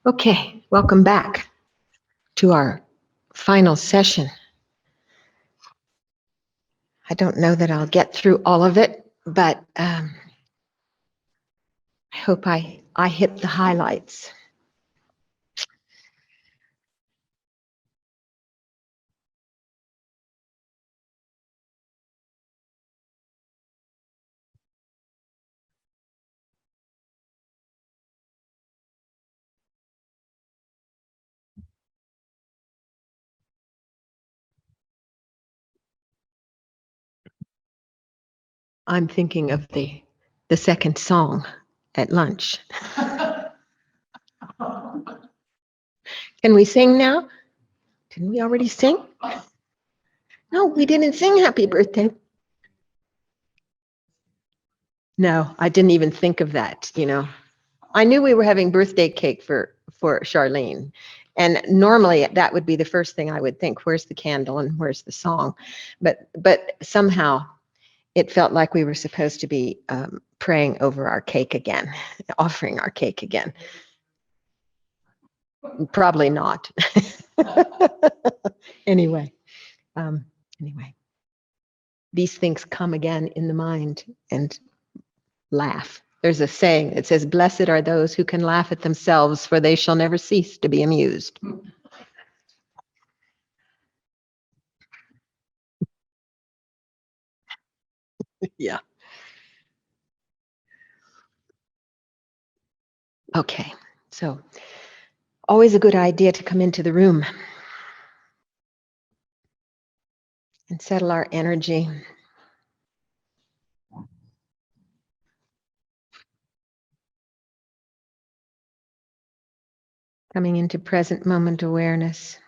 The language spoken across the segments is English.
Okay, welcome back to our final session. I don't know that I'll get through all of it, but I hope I hit the highlights. I'm thinking of the second song at lunch. Can we sing now? Didn't we already sing? No, we didn't sing Happy Birthday. No, I didn't even think of that. I knew we were having birthday cake for Charlene. And normally that would be the first thing I would think, where's the candle and where's the song? But somehow it felt like we were supposed to be praying over our cake again, offering our cake again. Probably not. Anyway, anyway, these things come again in the mind and laugh. There's a saying that says, "Blessed are those who can laugh at themselves, for they shall never cease to be amused." Yeah. Okay. So, always a good idea to come into the room and settle our energy. Coming into present moment awareness.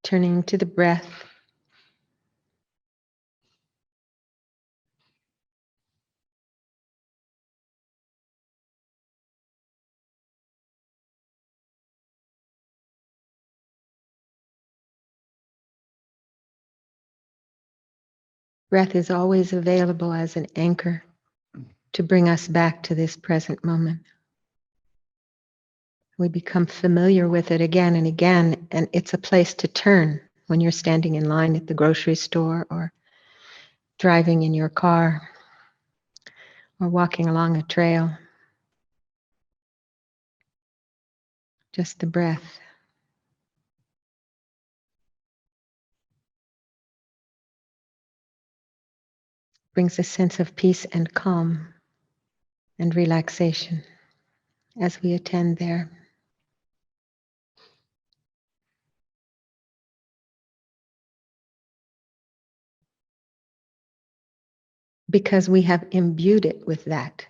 Turning to the breath. Breath is always available as an anchor to bring us back to this present moment. We become familiar with it again and again, and it's a place to turn when you're standing in line at the grocery store or driving in your car or walking along a trail. Just the breath. Brings a sense of peace and calm and relaxation as we attend there. Because we have imbued it with that.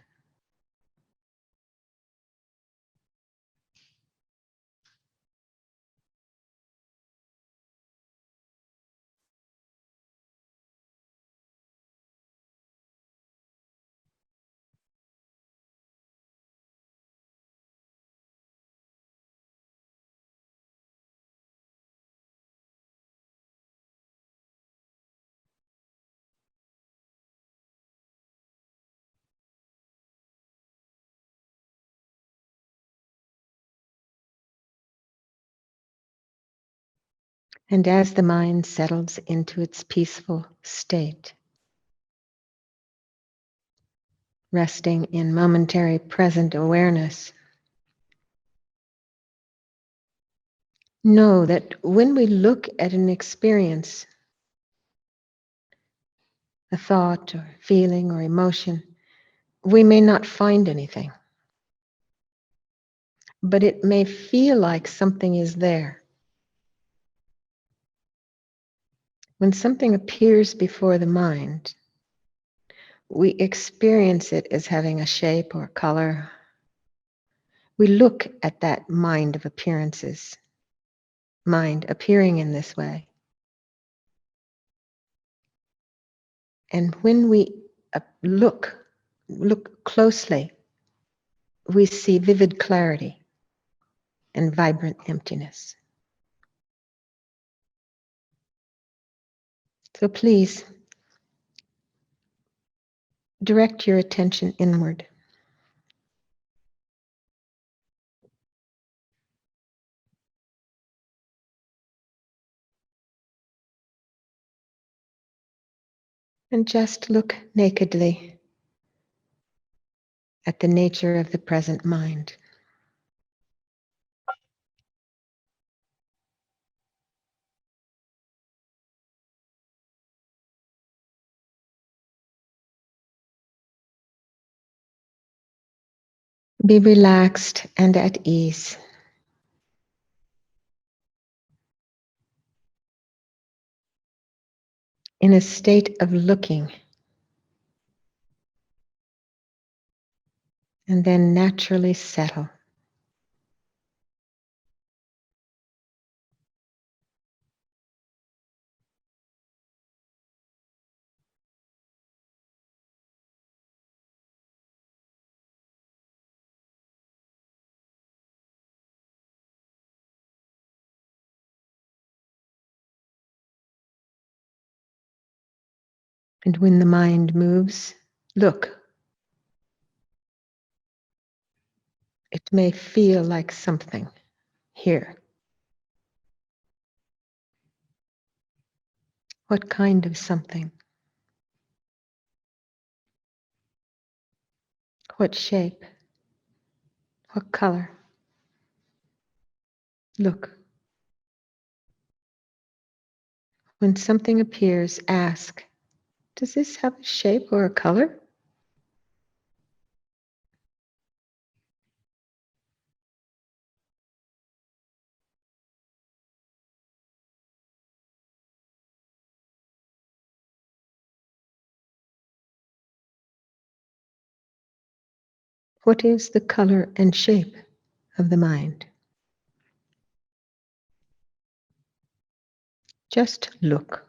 And as the mind settles into its peaceful state, resting in momentary present awareness, know that when we look at an experience, a thought or feeling or emotion, we may not find anything, but it may feel like something is there. When something appears before the mind, we experience it as having a shape or color. We look at that mind of appearances, mind appearing in this way. And when we look closely, we see vivid clarity and vibrant emptiness. So please Direct your attention inward. And just look nakedly at the nature of the present mind. Be relaxed and at ease. In a state of looking, and then naturally settle. And when the mind moves, look. It may feel like something here. What kind of something? What shape? What color? Look. When something appears, ask, does this have a shape or a color? What is the color and shape of the mind? Just look.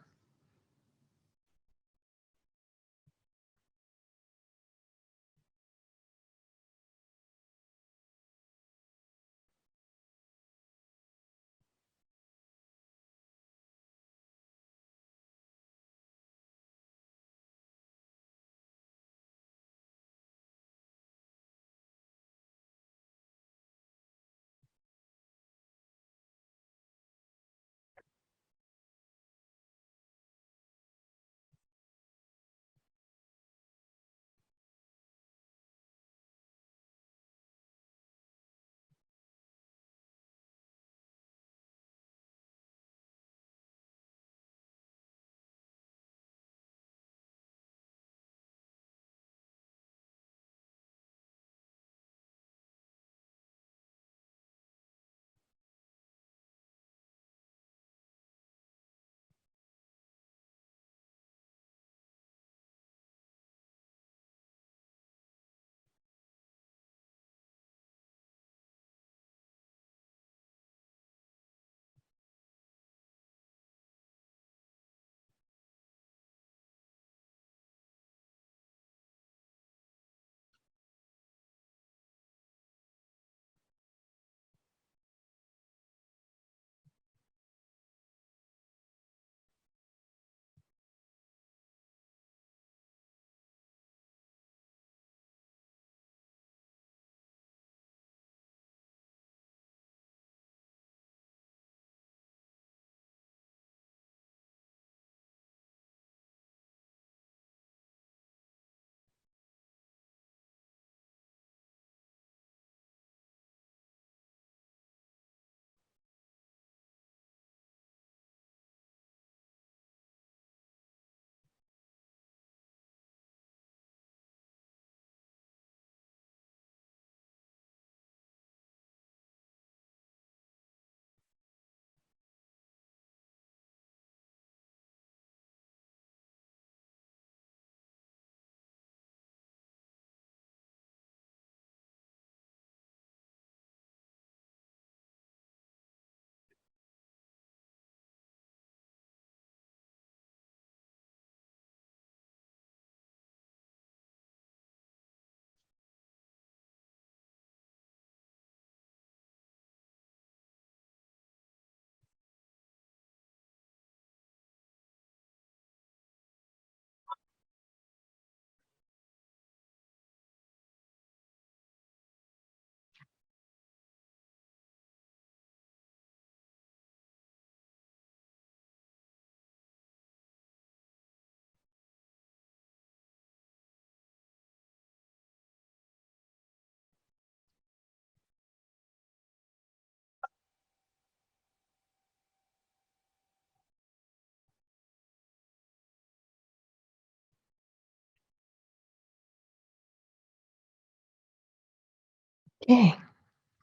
Okay.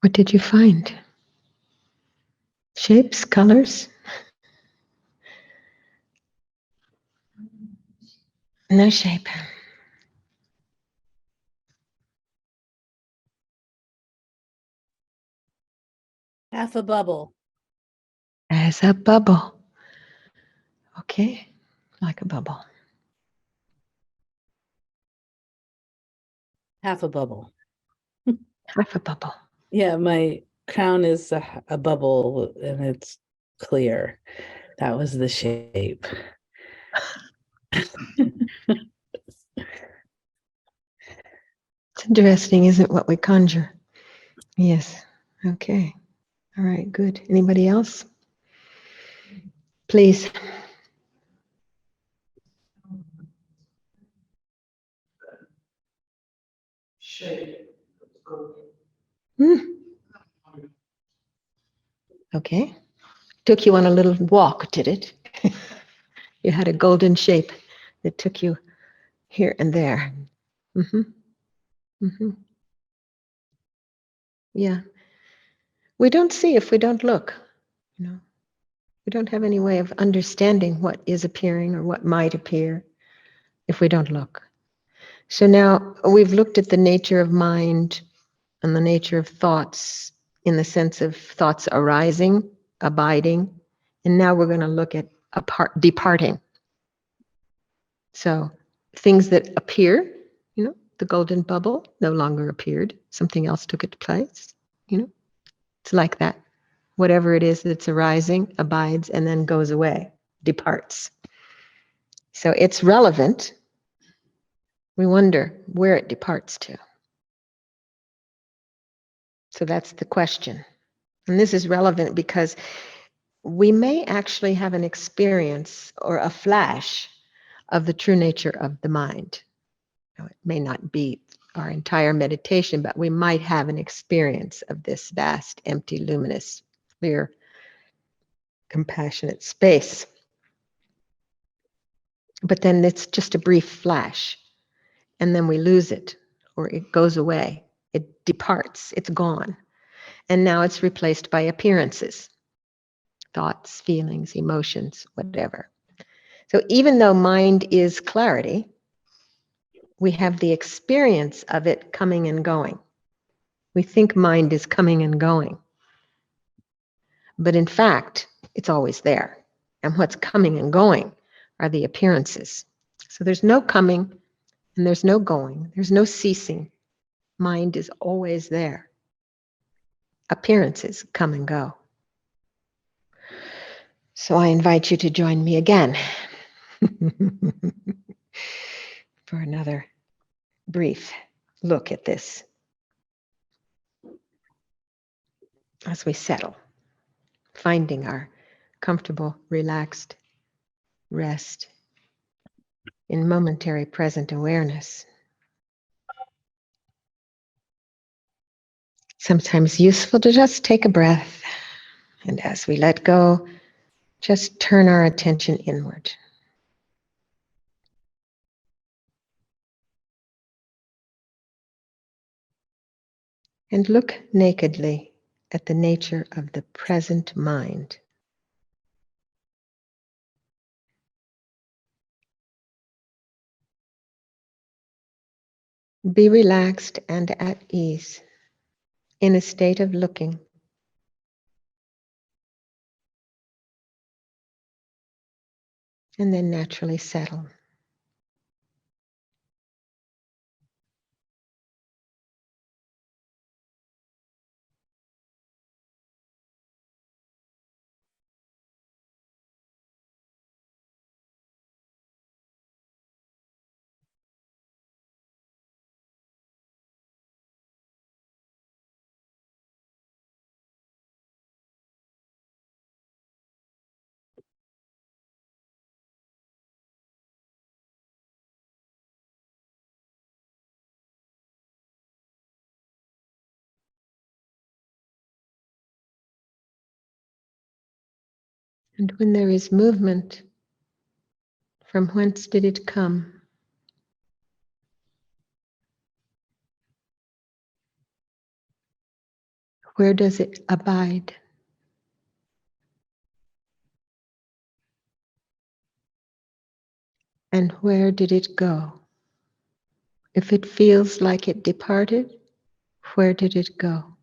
What did you find? Shapes, colors? No shape. Half a bubble. As a bubble. Okay. Like a bubble. Half a bubble. Half a bubble. Yeah, my crown is a bubble and it's clear. That was the shape. It's interesting, isn't what we conjure? Yes. Okay. All right, good. Anybody else? Please. Hmm. Okay. Took you on a little walk, did it? You had a golden shape that took you here and there. Mm-hmm. Mm-hmm. Yeah. We don't see if we don't look. You know, we don't have any way of understanding what is appearing or what might appear if we don't look. So now we've looked at the nature of mind and the nature of thoughts in the sense of thoughts arising, abiding, and now we're going to look at departing. So things that appear, the golden bubble no longer appeared. Something else took its place. It's like that. Whatever it is that's arising, abides, and then goes away, departs. So it's relevant. We wonder where it departs to. So that's the question. And this is relevant because we may actually have an experience or a flash of the true nature of the mind. It may not be our entire meditation, but we might have an experience of this vast, empty, luminous, clear, compassionate space. But then it's just a brief flash, and then we lose it, or it goes away. It departs, it's gone. And now it's replaced by appearances, thoughts, feelings, emotions, whatever. So even though mind is clarity, we have the experience of it coming and going. We think mind is coming and going. But in fact, it's always there. And what's coming and going are the appearances. So there's no coming and there's no going. There's no ceasing. Mind is always there. Appearances come and go. So I invite you to join me again for another brief look at this as we settle, finding our comfortable, relaxed rest in momentary present awareness. Sometimes useful to just take a breath, and as we let go, just turn our attention inward. And look nakedly at the nature of the present mind. Be relaxed and at ease in a state of looking. And then naturally settle. And when there is movement, from whence did it come? Where does it abide? And where did it go? If it feels like it departed, where did it go?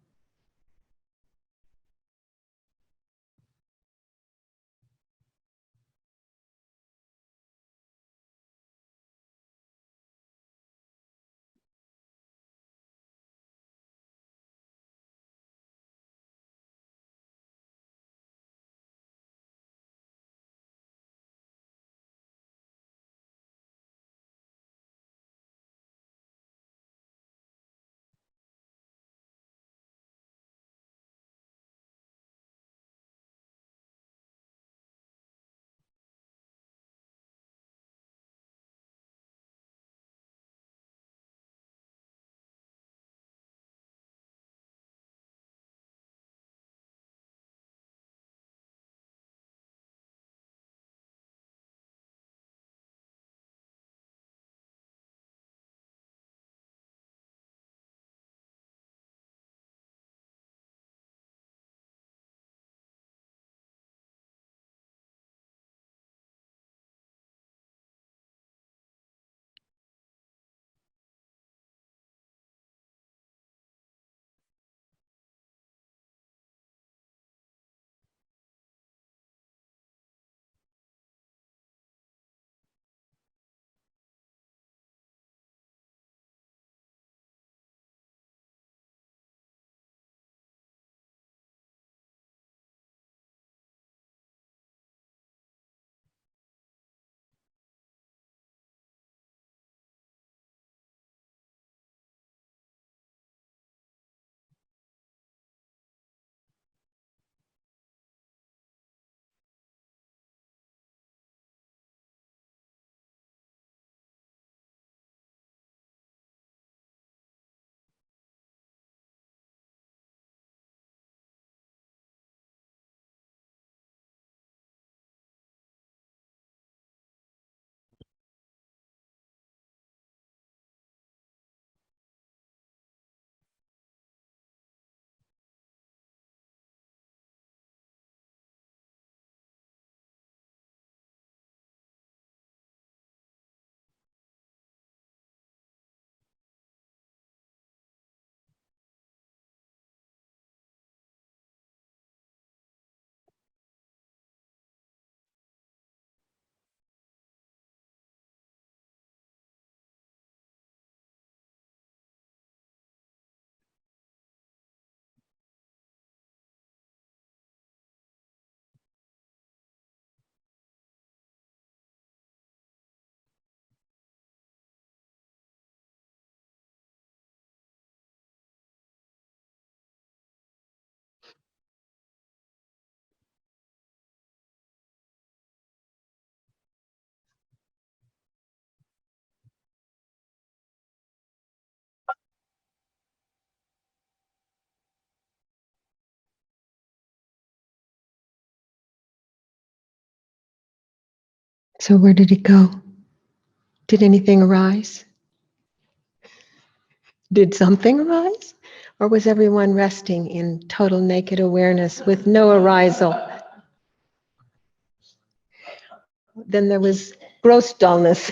So where did it go? Did anything arise? Did something arise? Or was everyone resting in total naked awareness with no arisal? Then there was gross dullness.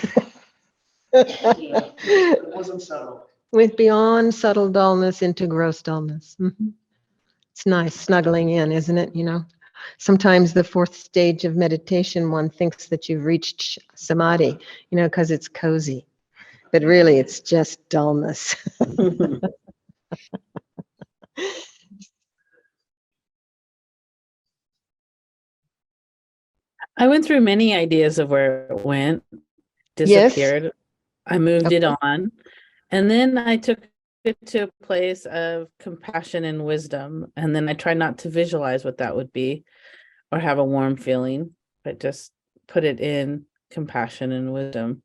It wasn't subtle. Went beyond subtle dullness into gross dullness. It's nice snuggling in, isn't it? You know, sometimes the fourth stage of meditation, one thinks that you've reached samadhi, you know, because it's cozy. But really, it's just dullness. I went through many ideas of where it went, Yes. disappeared. I moved it Okay. on, and then I took it to a place of compassion and wisdom. And then I tried not to visualize what that would be or have a warm feeling, but just put it in compassion and wisdom,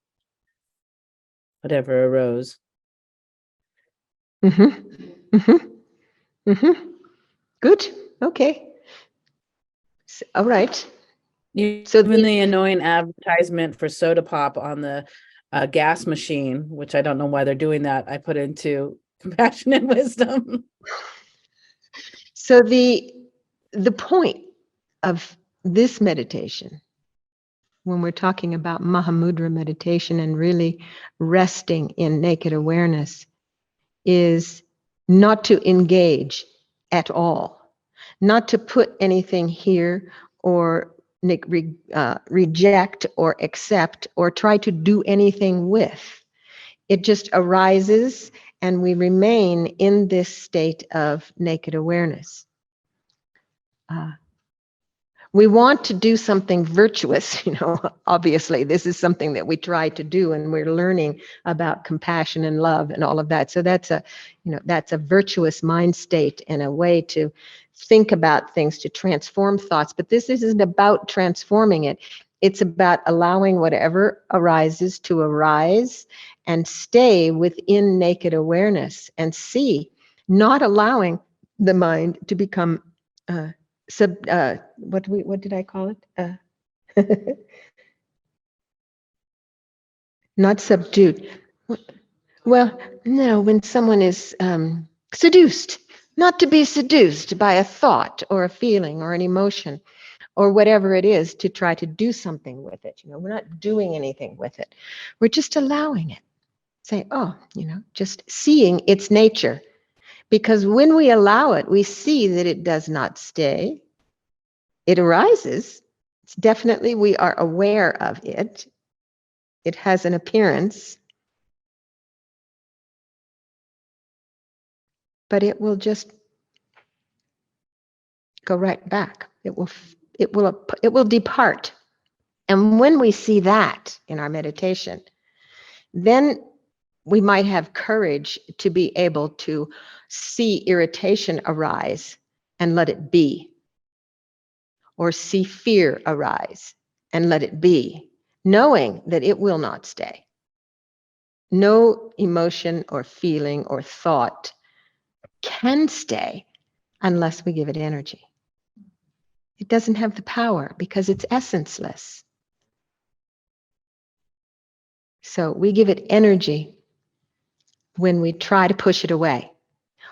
whatever arose. Mm-hmm. Mm-hmm. Mm-hmm. Good. Okay. All right. So Even the, the annoying advertisement for soda pop on the gas machine, which I don't know why they're doing that, I put into compassion and wisdom. So the point of this meditation, when we're talking about Mahamudra meditation and really resting in naked awareness, is not to engage at all, not to put anything here or reject or accept or try to do anything with. It just arises and we remain in this state of naked awareness. We want to do something virtuous, obviously this is something that we try to do, and we're learning about compassion and love and all of that. So that's a virtuous mind state and a way to think about things, to transform thoughts. But this isn't about transforming it. It's about allowing whatever arises to arise and stay within naked awareness and see, not allowing the mind to become what did I call it? Not subdued. Well, no, when someone is seduced, not to be seduced by a thought or a feeling or an emotion or whatever it is, to try to do something with it. We're not doing anything with it. We're just allowing it. Say, oh, just seeing its nature. Because when we allow it, we see that it does not stay. It arises. It's definitely, we are aware of it. It has an appearance, but it will just go right back. It will depart. And when we see that in our meditation, then we might have courage to be able to see irritation arise and let it be, or see fear arise and let it be, knowing that it will not stay. No emotion or feeling or thought can stay unless we give it energy. It doesn't have the power because it's essenceless. So we give it energy when we try to push it away,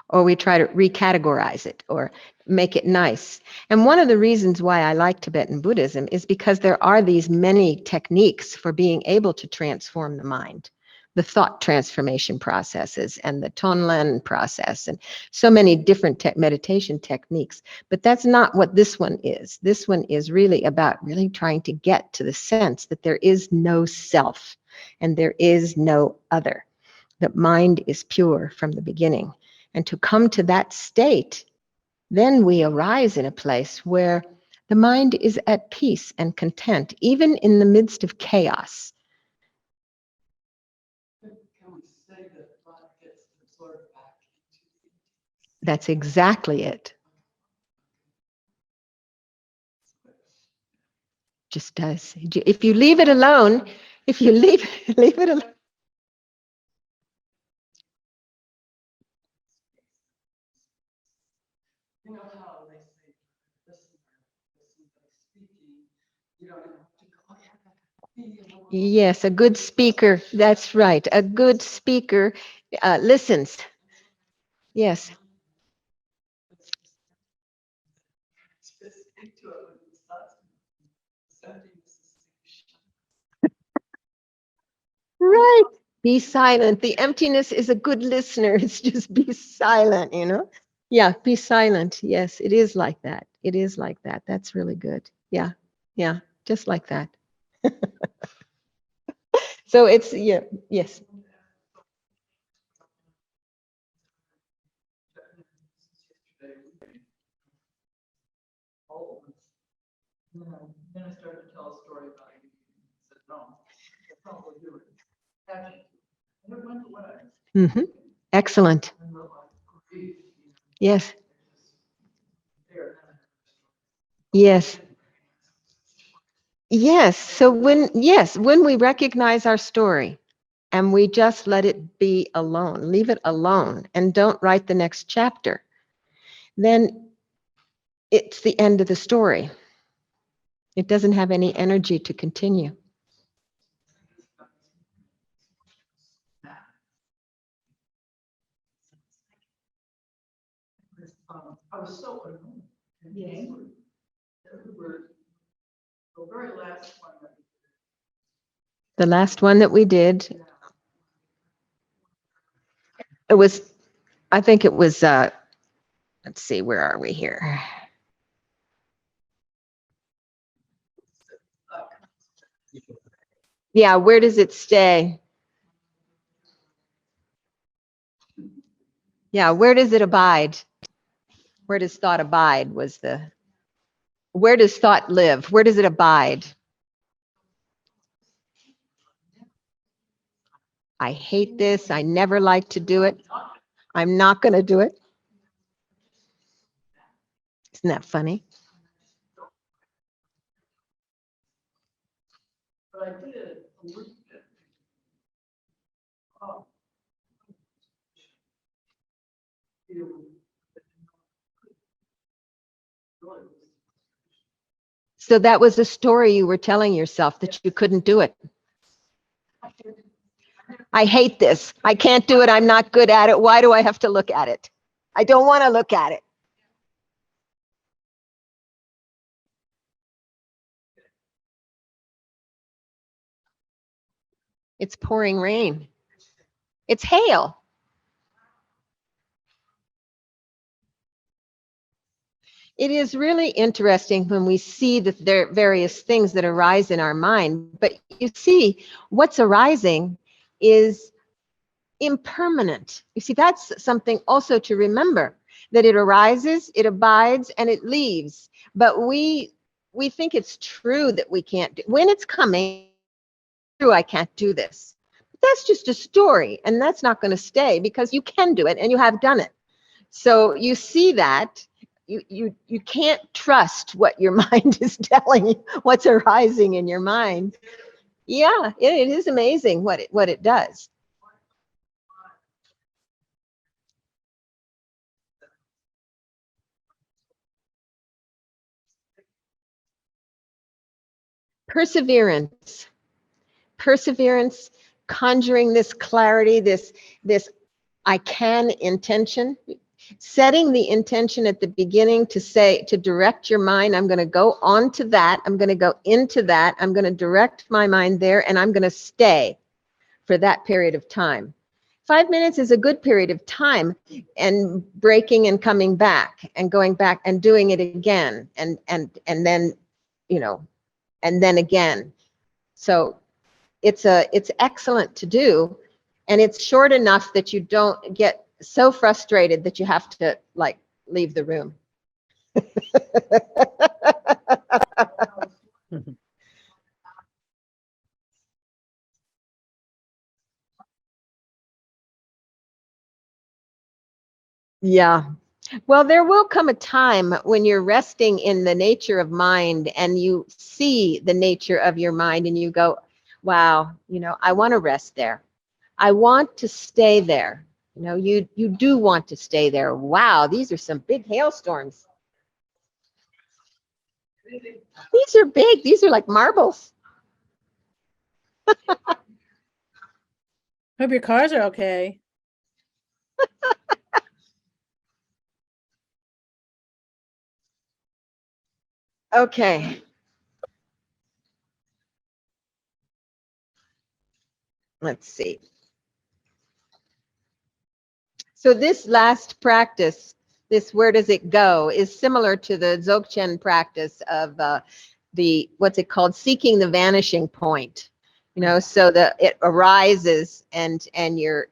or we try to recategorize it or make it nice. And one of the reasons why I like Tibetan Buddhism is because there are these many techniques for being able to transform the mind. The thought transformation processes and the Tonlen process and so many different meditation techniques. But that's not what this one is. This one is really about really trying to get to the sense that there is no self and there is no other. That mind is pure from the beginning. And to come to that state, then we arise in a place where the mind is at peace and content, even in the midst of chaos. That's exactly it. Just does. If you leave it alone, if you leave it alone. You know how they say, listen by speaking, you don't have to go. Yes, a good speaker. That's right. A good speaker listens. Yes. Right. Be silent. The emptiness is a good listener. It's just be silent. Yeah, be silent. Yes, it is like that. It is like that. That's really good. Yeah. Yeah, just like that. So it's, yeah, yes. Then I started to tell a story about it. I said, no, I'll probably do it. And it went away. Excellent. Yes. Yes. Yes. So when we recognize our story and we just let it be alone, leave it alone and don't write the next chapter, then it's the end of the story. It doesn't have any energy to continue. I was so annoyed and angry. And we were the very last one. The last one that we did, it was, I think it was, let's see, where are we here? Yeah, where does it stay? Yeah, where does it abide? Where does thought abide was where does thought live? Where does it abide? I hate this. I never like to do it. I'm not going to do it. Isn't that funny? But I did a little bit. Oh. So that was the story you were telling yourself, that you couldn't do it. I hate this. I can't do it. I'm not good at it. Why do I have to look at it? I don't want to look at it. It's pouring rain. It's hail. It is really interesting when we see that there are various things that arise in our mind, but you see what's arising is impermanent. You see, that's something also to remember, that it arises, it abides, and it leaves. But we think it's true that we can't do, when it's coming, true, I can't do this. But that's just a story, and that's not going to stay, because you can do it and you have done it. So you see that you can't trust what your mind is telling you, what's arising in your mind. Yeah, it is amazing what it does. Perseverance, conjuring this clarity, this I can intention, setting the intention at the beginning to say, to direct your mind, I'm going to go on to that, I'm going to go into that, I'm going to direct my mind there, and I'm going to stay for that period of time. 5 minutes is a good period of time, and breaking and coming back and going back and doing it again, and then, you know, and then again. So it's excellent to do, and it's short enough that you don't get so frustrated that you have to like leave the room. Yeah. Well, there will come a time when you're resting in the nature of mind and you see the nature of your mind and you go, wow, I want to rest there. I want to stay there. You do want to stay there. Wow, these are some big hailstorms. These are big. These are like marbles. Hope your cars are okay. Okay. Let's see. So this last practice, this where does it go, is similar to the Dzogchen practice of what's it called, seeking the vanishing point. So that it arises and you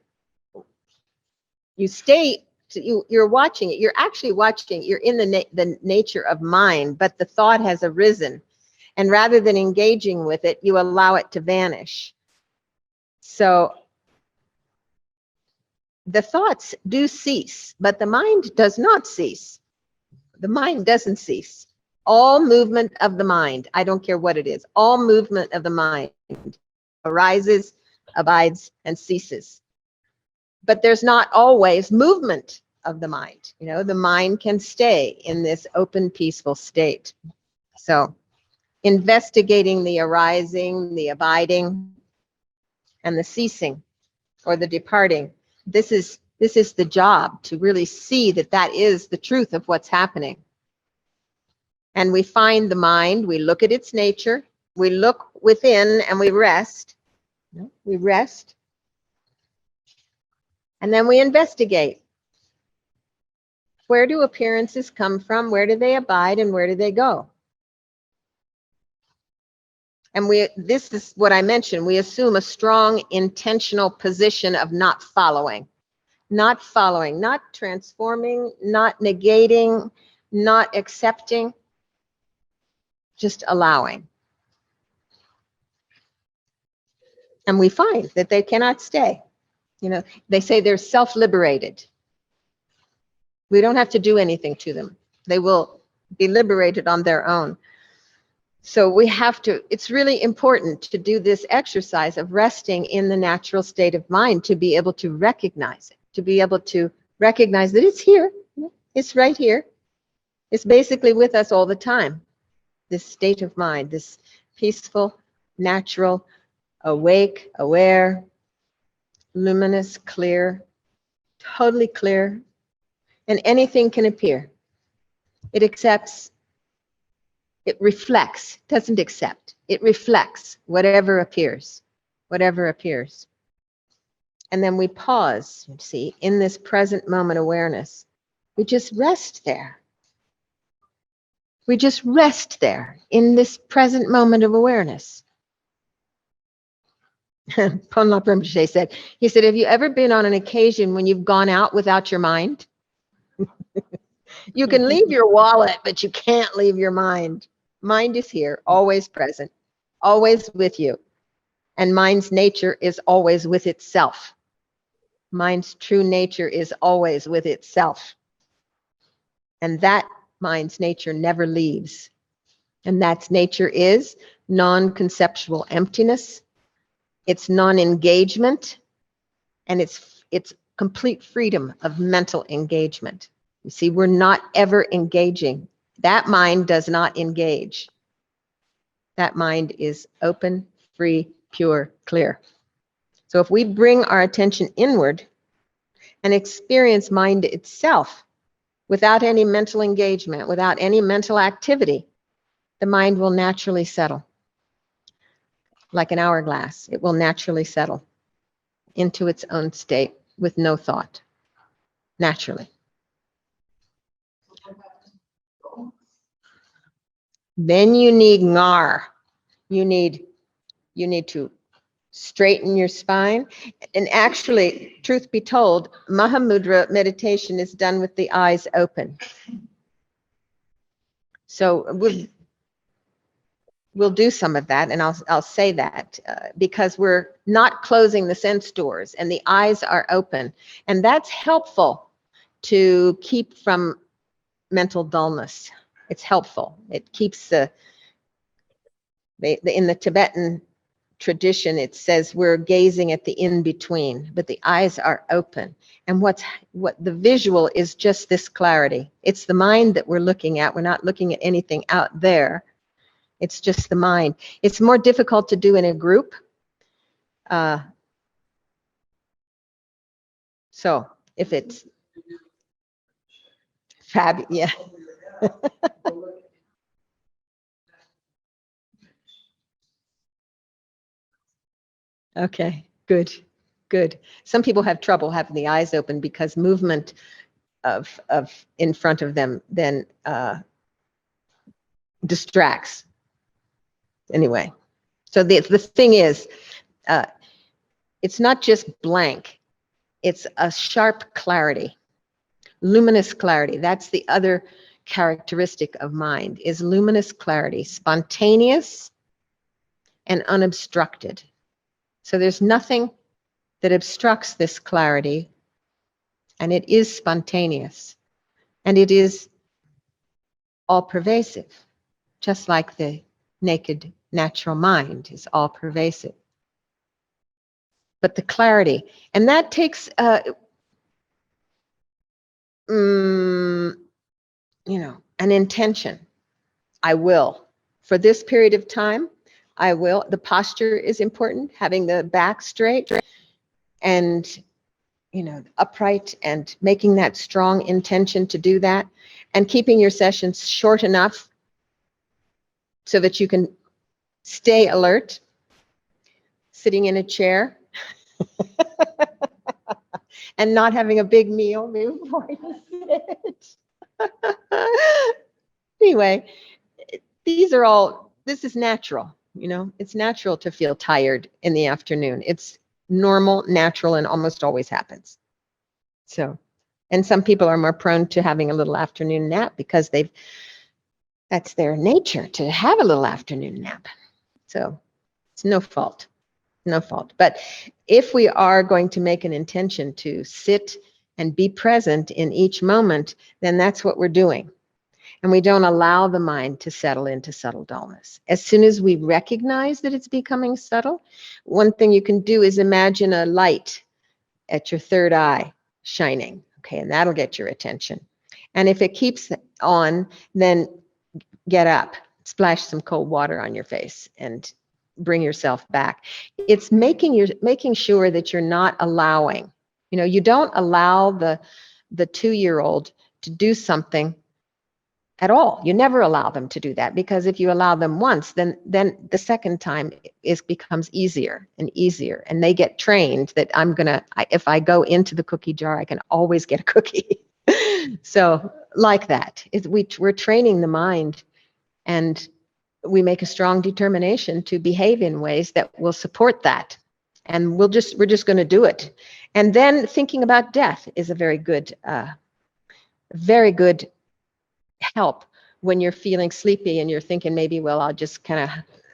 stay. You're watching it. You're actually watching. You're in the nature of mind, but the thought has arisen, and rather than engaging with it, you allow it to vanish. So the thoughts do cease, but the mind does not cease. The mind doesn't cease. All movement of the mind, I don't care what it is, all movement of the mind arises, abides, and ceases. But there's not always movement of the mind. The mind can stay in this open, peaceful state. So investigating the arising, the abiding, and the ceasing, or the departing, this is This is the job, to really see that that is the truth of what's happening. And we find the mind, we look at its nature, we look within and we rest. We rest. And then we investigate. Where do appearances come from? Where do they abide and where do they go? And this is what I mentioned. We assume a strong intentional position of not following, not transforming, not negating, not accepting, just allowing. And we find that they cannot stay. You know, they say they're self-liberated. We don't have to do anything to them. They will be liberated on their own. So we have to, it's really important to do this exercise of resting in the natural state of mind, to be able to recognize it, to be able to recognize that it's here, it's right here. It's basically with us all the time. This state of mind, this peaceful, natural, awake, aware, luminous, clear, totally clear, and anything can appear. It accepts, it reflects, doesn't accept, it reflects whatever appears, whatever appears. And then we pause, you see, in this present moment awareness. We just rest there. We just rest there in this present moment of awareness. Ponlop Rinpoche said, he said, have you ever been on an occasion when you've gone out without your mind? You can leave your wallet, but you can't leave your mind. Mind is here, always present, always with you. And mind's nature is always with itself. Mind's true nature is always with itself. And that mind's nature never leaves. And that's nature is non-conceptual emptiness. It's non-engagement. And it's complete freedom of mental engagement. You see, we're not ever engaging. That mind does not engage. That mind is open, free, pure, clear. So if we bring our attention inward and experience mind itself without any mental engagement, without any mental activity, the mind will naturally settle. Like an hourglass, it will naturally settle into its own state with no thought, naturally. Then you need ngar. You need to straighten your spine. And actually, truth be told, Mahamudra meditation is done with the eyes open. So we'll do some of that, and I'll say that because we're not closing the sense doors and the eyes are open. And that's helpful to keep from mental dullness. It's helpful. It keeps in the Tibetan tradition, it says we're gazing at the in-between, but the eyes are open. And what the visual is just this clarity. It's the mind that we're looking at. We're not looking at anything out there. It's just the mind. It's more difficult to do in a group. So if it's yeah. Okay, good. Some people have trouble having the eyes open because movement of in front of them then distracts. Anyway, so the thing is, it's not just blank. It's a sharp clarity, luminous clarity. That's the other characteristic of mind, is luminous clarity, spontaneous and unobstructed. So there's nothing that obstructs this clarity, and it is spontaneous, and it is all pervasive, just like the naked natural mind is all pervasive. But the clarity, and that takes, an intention. I will. For this period of time, I will. The posture is important, having the back straight. And, upright and making that strong intention to do that, and keeping your sessions short enough so that you can stay alert, sitting in a chair and not having a big meal before you sit. Anyway, this is natural, it's natural to feel tired in the afternoon. It's normal, natural, and almost always happens. So, and some people are more prone to having a little afternoon nap because that's their nature to have a little afternoon nap. So it's no fault. But if we are going to make an intention to sit and be present in each moment, then that's what we're doing. And we don't allow the mind to settle into subtle dullness. As soon as we recognize that it's becoming subtle, one thing you can do is imagine a light at your third eye shining. Okay, and that'll get your attention. And if it keeps on, then get up, splash some cold water on your face, and bring yourself back. It's making sure that you're not allowing. You don't allow the 2-year-old to do something at all. You never allow them to do that, because if you allow them once, then the second time becomes easier and easier, and they get trained that if I go into the cookie jar, I can always get a cookie. So like that, we're training the mind, and we make a strong determination to behave in ways that will support that. And we're just going to do it. And then thinking about death is a very good help when you're feeling sleepy and you're thinking maybe, well, I'll just kind of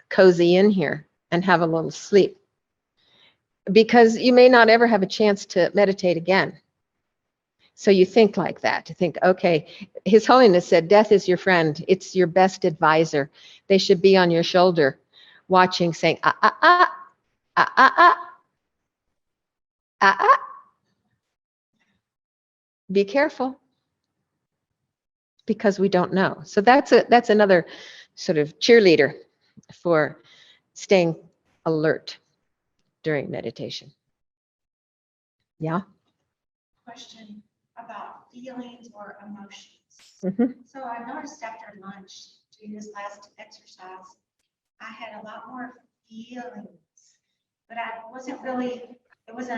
cozy in here and have a little sleep, because you may not ever have a chance to meditate again. So you think like that, to think, okay, His Holiness said, death is your friend. It's your best advisor. They should be on your shoulder watching, saying, ah, ah, ah, ah, ah, ah, ah, ah. Be careful, because we don't know. So that's another sort of cheerleader for staying alert during meditation. Yeah? Question about feelings or emotions. Mm-hmm. So I noticed after lunch, doing this last exercise, I had a lot more feelings, but it wasn't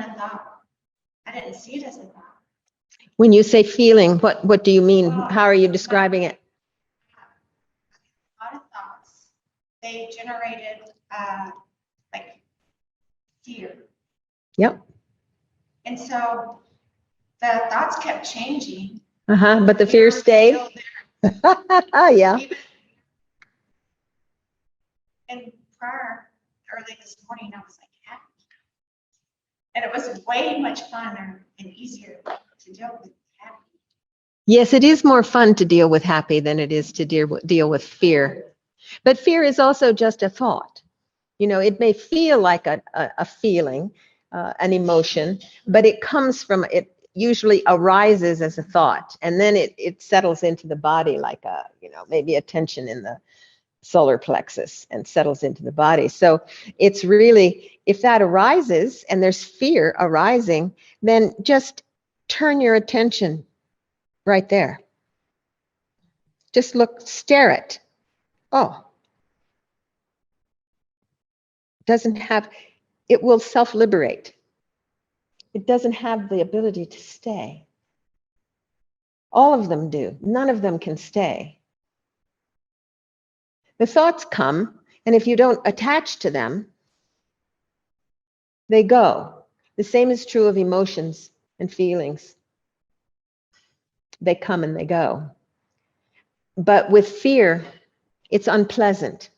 a thought. I didn't see it as a thought. When you say feeling, what do you mean? Well, How are you describing it? A lot of thoughts. They generated like fear. Yep. And so the thoughts kept changing. But the fear stayed. Yeah. And early this morning, I was like, happy. And it was way much funner and easier to deal with happy. Yes, it is more fun to deal with happy than it is to deal with fear. But fear is also just a thought. It may feel like a feeling, an emotion, but it usually arises as a thought, and then it settles into the body like maybe a tension in the solar plexus and settles into the body. So it's really, if that arises and there's fear arising, then just turn your attention right there. Just stare at. Oh, it will self-liberate. It doesn't have the ability to stay. All of them do. None of them can stay. The thoughts come, and if you don't attach to them, they go. The same is true of emotions and feelings. They come and they go. But with fear, it's unpleasant.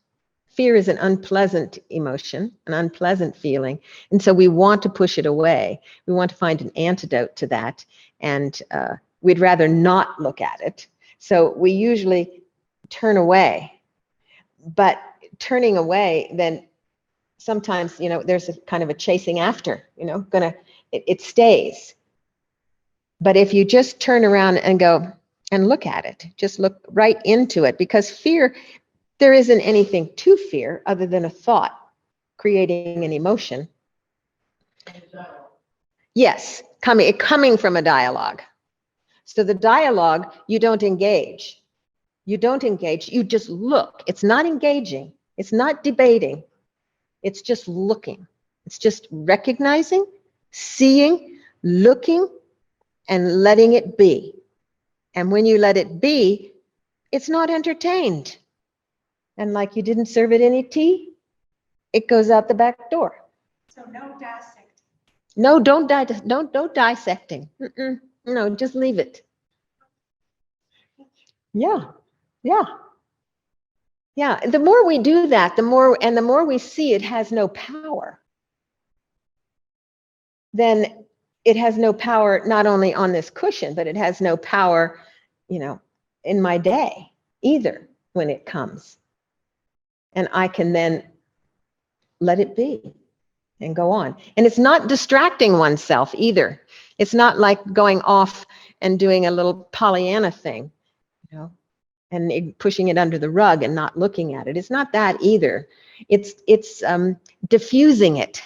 Fear is an unpleasant emotion, an unpleasant feeling. And so we want to push it away. We want to find an antidote to that. And we'd rather not look at it. So we usually turn away. But turning away, then sometimes, there's a kind of a chasing after, it stays. But if you just turn around and go and look at it, just look right into it, because fear, there isn't anything to fear other than a thought creating an emotion. Yes, coming from a dialogue. So the dialogue, you don't engage. You don't engage, you just look. It's not engaging. It's not debating. It's just looking. It's just recognizing, seeing, looking, and letting it be. And when you let it be, it's not entertained. And like you didn't serve it any tea, it goes out the back door. So no dissecting. No, don't dissecting. Mm-mm. No, just leave it. Yeah, yeah. Yeah, the more we do that, the more we see it has no power. Then it has no power not only on this cushion, but it has no power, in my day either when it comes. And I can then let it be and go on. And it's not distracting oneself either. It's not like going off and doing a little Pollyanna thing, and pushing it under the rug and not looking at it. It's not that either. It's diffusing it.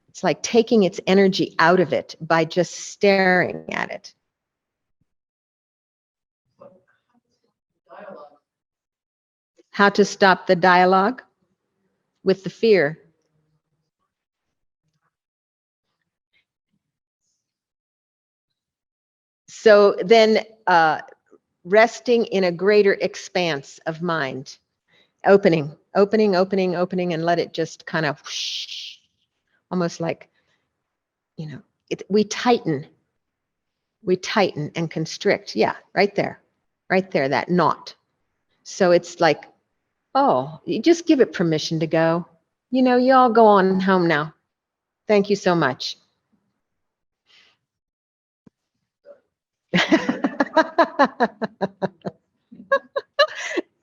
It's like taking its energy out of it by just staring at it. Dialogue. How to stop the dialogue with the fear. So then resting in a greater expanse of mind, opening, and let it just kind of whoosh, almost like, we tighten and constrict. Yeah, right there, that knot. So it's like, oh, you just give it permission to go. You all go on home now. Thank you so much.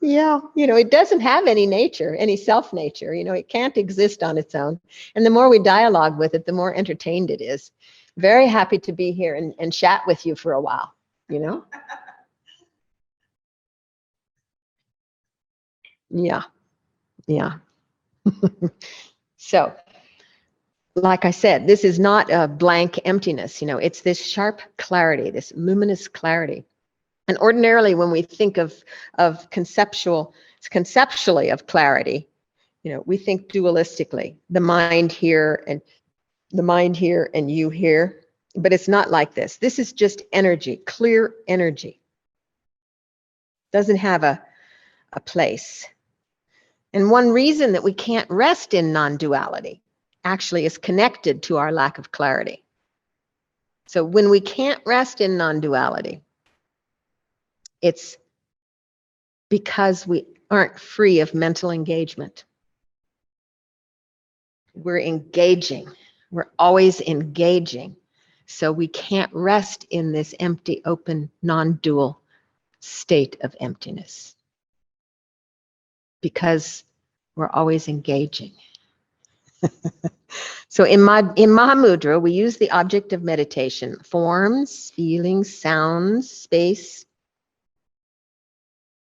Yeah, it doesn't have any nature, any self-nature. It can't exist on its own. And the more we dialogue with it, the more entertained it is. Very happy to be here and chat with you for a while, Yeah, yeah. So, like I said, this is not a blank emptiness, it's this sharp clarity, this luminous clarity. And ordinarily, when we think of conceptually of clarity, we think dualistically, the mind here and you here. But it's not like this. This is just energy, clear energy. Doesn't have a place. And one reason that we can't rest in non-duality actually is connected to our lack of clarity. So when we can't rest in non-duality, it's because we aren't free of mental engagement. We're engaging. We're always engaging. So we can't rest in this empty, open, non-dual state of emptiness because we're always engaging. So in Mahamudra, we use the object of meditation, forms, feelings, sounds, space,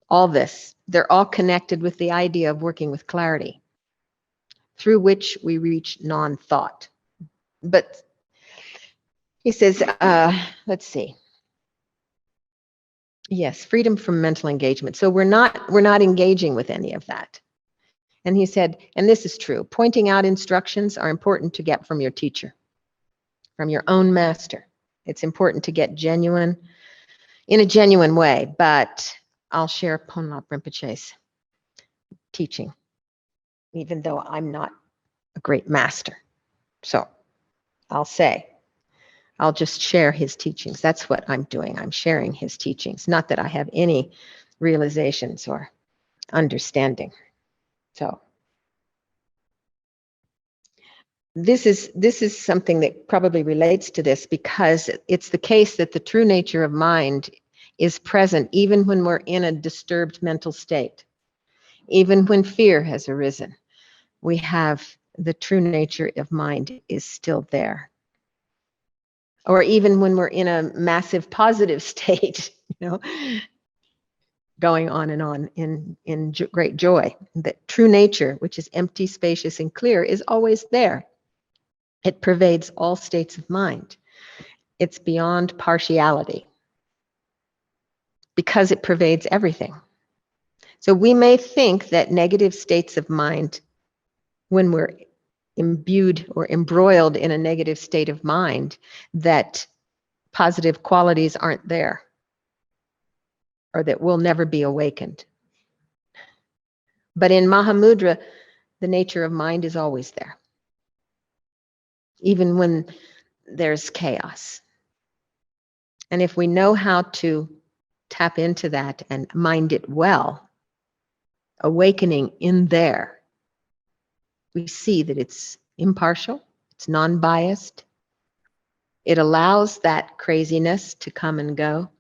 all this. They're all connected with the idea of working with clarity, through which we reach non-thought. But he says, let's see. Yes, freedom from mental engagement. So we're not engaging with any of that. And he said, and this is true, pointing out instructions are important to get from your teacher, from your own master. It's important to get in a genuine way, but I'll share Ponlop Rinpoche's teaching, even though I'm not a great master. So I'll just share his teachings. That's what I'm doing. I'm sharing his teachings. Not that I have any realizations or understanding. So this is something that probably relates to this, because it's the case that the true nature of mind is present even when we're in a disturbed mental state. Even when fear has arisen, we have the true nature of mind is still there. Or even when we're in a massive positive state, going on and on in great joy. The true nature, which is empty, spacious, and clear, is always there. It pervades all states of mind. It's beyond partiality because it pervades everything. So we may think that negative states of mind, when we're imbued or embroiled in a negative state of mind, that positive qualities aren't there or that will never be awakened. But in Mahamudra, the nature of mind is always there, even when there's chaos. And if we know how to tap into that and mind it well, awakening in there, we see that it's impartial, it's non-biased, it allows that craziness to come and go,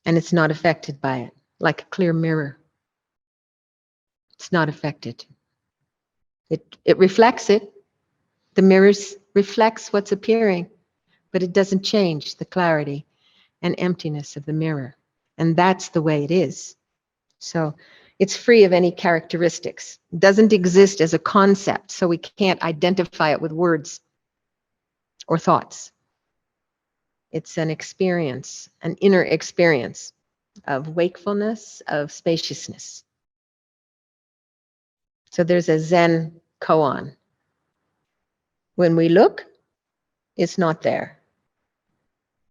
and it's not affected by it, like a clear mirror. It's not affected. It reflects it. The mirror reflects what's appearing, but it doesn't change the clarity and emptiness of the mirror. And that's the way it is. So it's free of any characteristics. It doesn't exist as a concept, so we can't identify it with words or thoughts. It's an experience, an inner experience of wakefulness, of spaciousness. So there's a Zen koan. When we look, it's not there.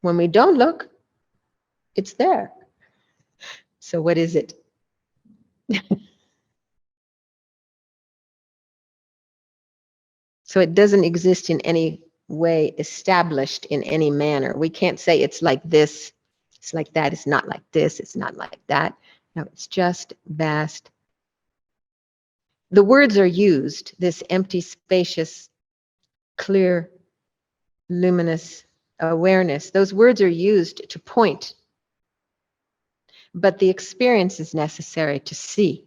When we don't look, it's there. So what is it? So it doesn't exist in any way established in any manner. We can't say it's like this, it's like that, it's not like this, it's not like that. No, it's just vast. The words are used, this empty, spacious, clear, luminous awareness. Those words are used to point, but the experience is necessary to see.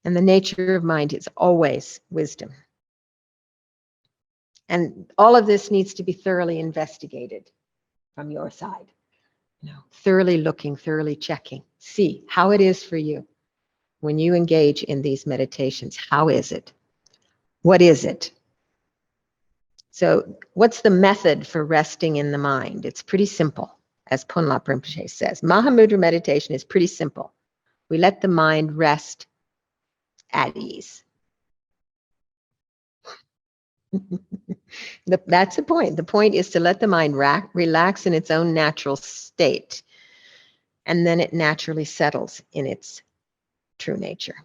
And the nature of mind is always wisdom. And all of this needs to be thoroughly investigated from your side. Thoroughly looking, thoroughly checking. See how it is for you when you engage in these meditations. How is it? What is it? So what's the method for resting in the mind? It's pretty simple, as Ponlop Rinpoche says. Mahamudra meditation is pretty simple. We let the mind rest at ease. That's the point. The point is to let the mind relax in its own natural state, and then it naturally settles in its true nature.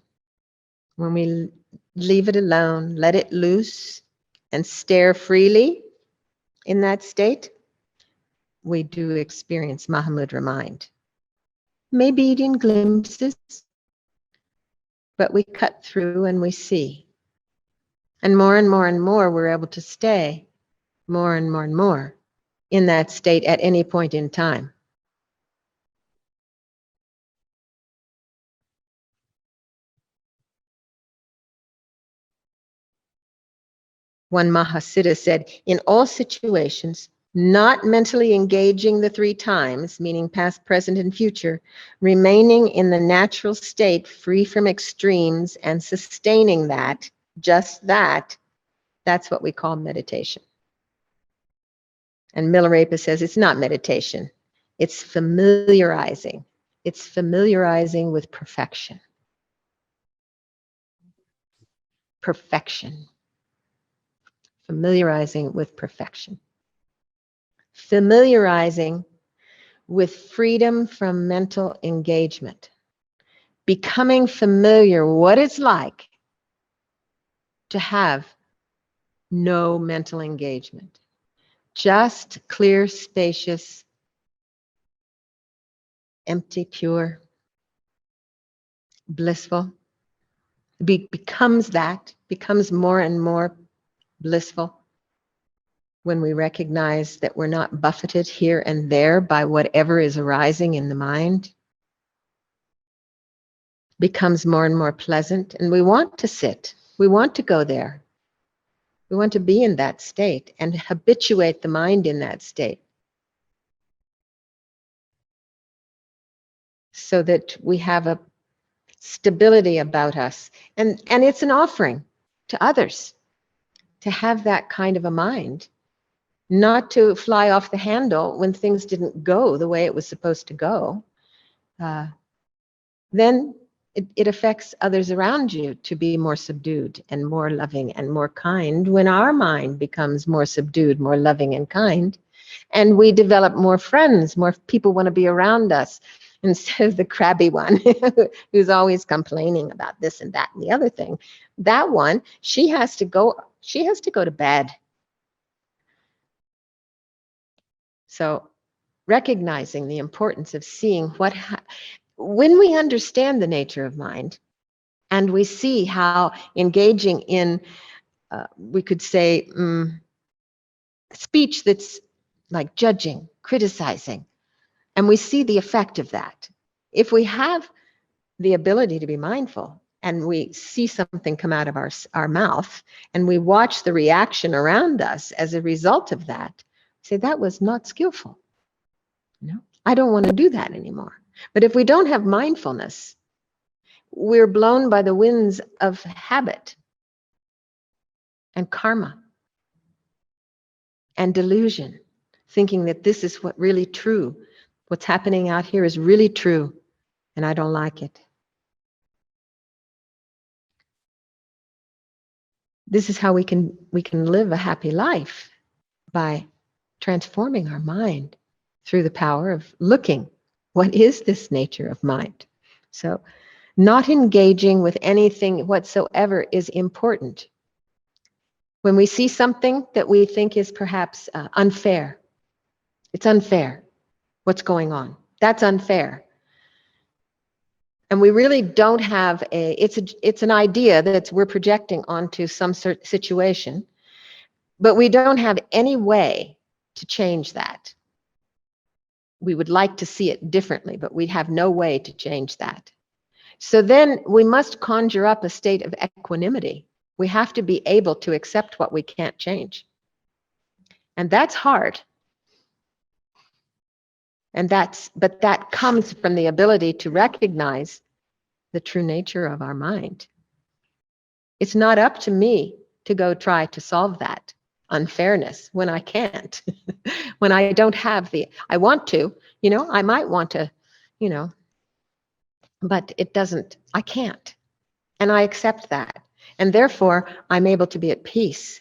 When we leave it alone, let it loose, and stare freely in that state, we do experience Mahamudra mind. Maybe in glimpses, but we cut through and we see. And more and more and more, we're able to stay more and more and more in that state at any point in time. One Mahasiddha said, in all situations, not mentally engaging the three times, meaning past, present, and future, remaining in the natural state, free from extremes, and sustaining that, just that, that's what we call meditation. And Milarepa says it's not meditation, it's familiarizing. It's familiarizing with perfection. Perfection. Familiarizing with perfection. Familiarizing with freedom from mental engagement. Becoming familiar what it's like to have no mental engagement. Just clear, spacious, empty, pure, blissful. Becomes more and more blissful when we recognize that we're not buffeted here and there by whatever is arising in the mind. Becomes more and more pleasant, and we want to sit. We want to go there. We want to be in that state and habituate the mind in that state so that we have a stability about us. And it's an offering. to others, to have that kind of a mind, not to fly off the handle when things didn't go the way it was supposed to go. Then it affects others around you to be more subdued and more loving and more kind when our mind becomes more subdued, more loving and kind. And we develop more friends, more people want to be around us instead of the crabby one who's always complaining about this and that and the other thing. That one, she has to go to bed. So recognizing the importance of seeing when we understand the nature of mind and we see how engaging in, we could say, speech that's like judging, criticizing, and we see the effect of that. If we have the ability to be mindful and we see something come out of our mouth and we watch the reaction around us as a result of that, say that was not skillful. No, I don't want to do that anymore. But if we don't have mindfulness, we're blown by the winds of habit and karma and delusion, thinking that this is what really true. What's happening out here is really true, and I don't like it. This is how we can live a happy life, by transforming our mind through the power of looking. What is this nature of mind? So not engaging with anything whatsoever is important. When we see something that we think is perhaps unfair, it's unfair. What's going on? That's unfair. And we really don't have it's an idea that we're projecting onto some situation, but we don't have any way to change that. We would like to see it differently, but we have no way to change that. So then we must conjure up a state of equanimity. We have to be able to accept what we can't change. And that's hard. But that comes from the ability to recognize the true nature of our mind. It's not up to me to go try to solve that unfairness when I can't, when I don't have I want to, I might want to, but I can't. And I accept that. And therefore, I'm able to be at peace.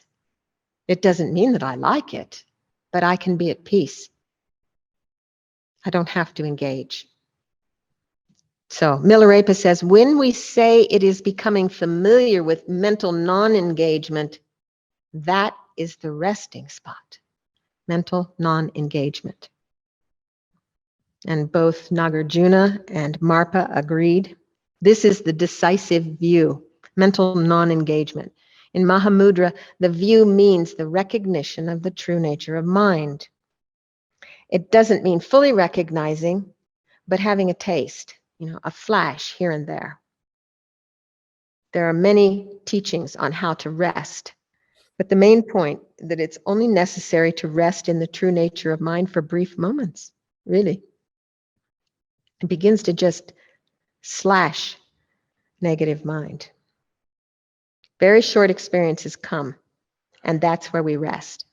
It doesn't mean that I like it, but I can be at peace. I don't have to engage. So Milarepa says, when we say it is becoming familiar with mental non-engagement, that is the resting spot. Mental non-engagement. And both Nagarjuna and Marpa agreed. This is the decisive view, mental non-engagement. In Mahamudra, the view means the recognition of the true nature of mind. It doesn't mean fully recognizing, but having a taste, a flash here and there. There are many teachings on how to rest, but the main point that it's only necessary to rest in the true nature of mind for brief moments, really. It begins to just slash negative mind. Very short experiences come, and that's where we rest.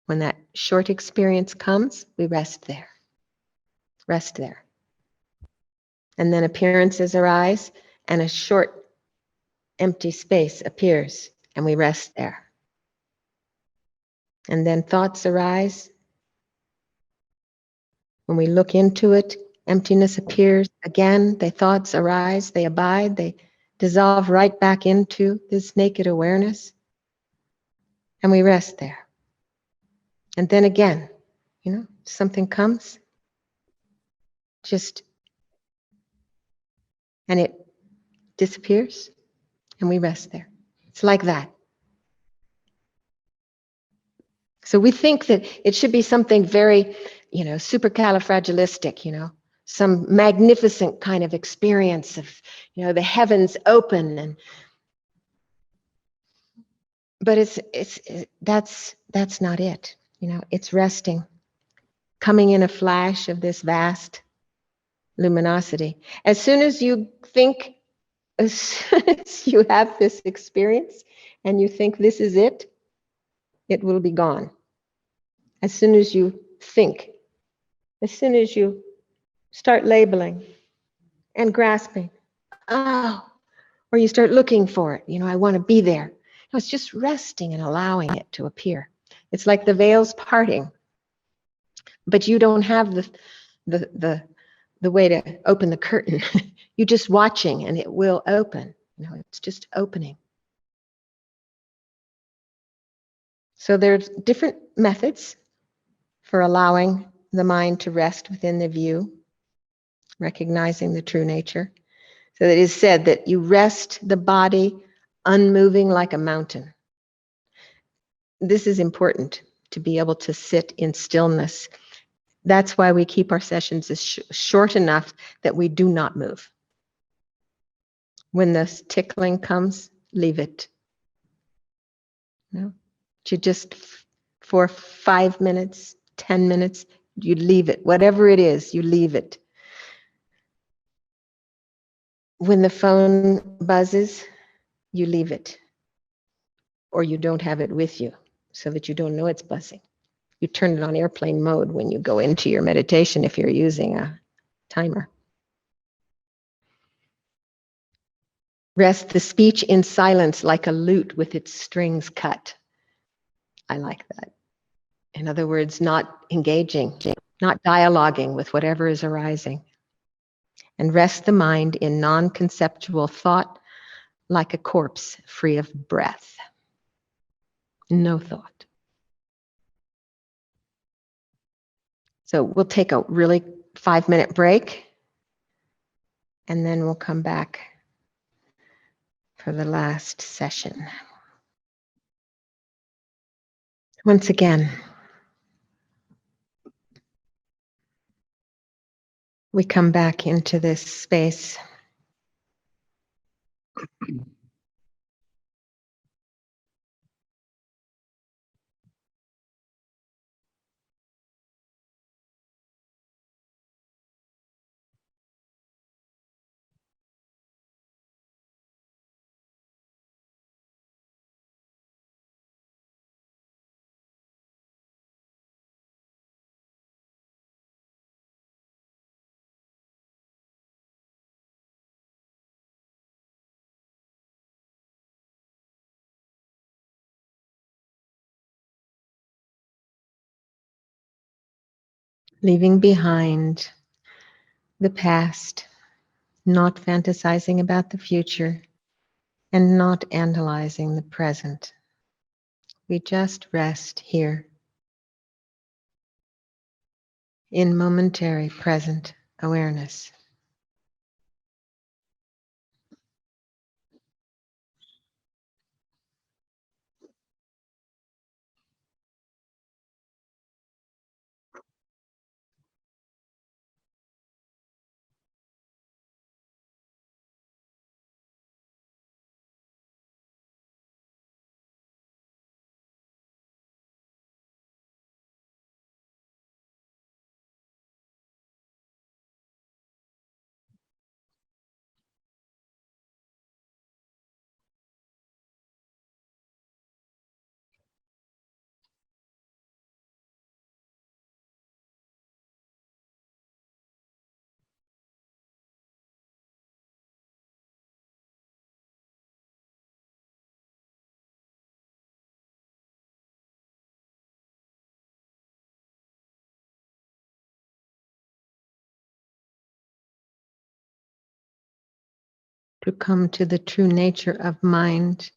When that short experience comes, we rest there. Rest there. And then appearances arise, and a short empty space appears, and we rest there. And then thoughts arise. When we look into it, emptiness appears again. The thoughts arise, they abide, they dissolve right back into this naked awareness, and we rest there. And then again, something comes, and it disappears, and we rest there. It's like that. So we think that it should be something very, supercalifragilistic, some magnificent kind of experience of, the heavens open, but that's not it. It's resting, coming in a flash of this vast luminosity. As soon as you think as soon as you have this experience and you think this is it will be gone. As soon as you think, as soon as you start labeling and grasping, oh, or you start looking for it, I want to be there. No, it's just resting and allowing it to appear. It's like the veil's parting, but you don't have the way to open the curtain. You're just watching and it will open. It's just opening. So there's different methods for allowing the mind to rest within the view, recognizing the true nature. So it is said that you rest the body unmoving like a mountain. This is important, to be able to sit in stillness. That's why we keep our sessions as short enough that we do not move. When the tickling comes, leave it. You just, for 5 minutes, 10 minutes, you leave it. Whatever it is, you leave it. When the phone buzzes, you leave it. Or you don't have it with you so that you don't know it's buzzing. You turn it on airplane mode when you go into your meditation if you're using a timer. Rest the speech in silence like a lute with its strings cut. I like that. In other words, not engaging, not dialoguing with whatever is arising. And rest the mind in non-conceptual thought like a corpse free of breath. No thought. So we'll take a really 5-minute break and then we'll come back for the last session. Once again, we come back into this space. Leaving behind the past, not fantasizing about the future, and not analyzing the present. We just rest here in momentary present awareness. To come to the true nature of mind,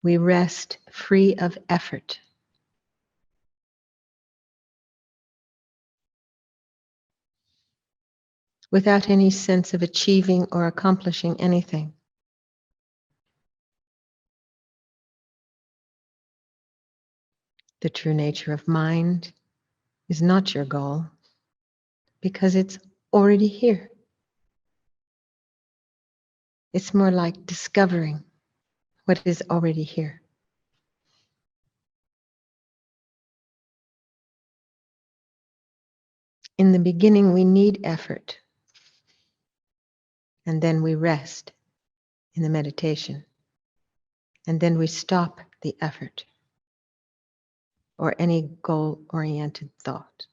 we rest free of effort. Without any sense of achieving or accomplishing anything. The true nature of mind is not your goal because it's already here. It's more like discovering what is already here. In the beginning, we need effort, and then we rest in the meditation. And then we stop the effort or any goal-oriented thought.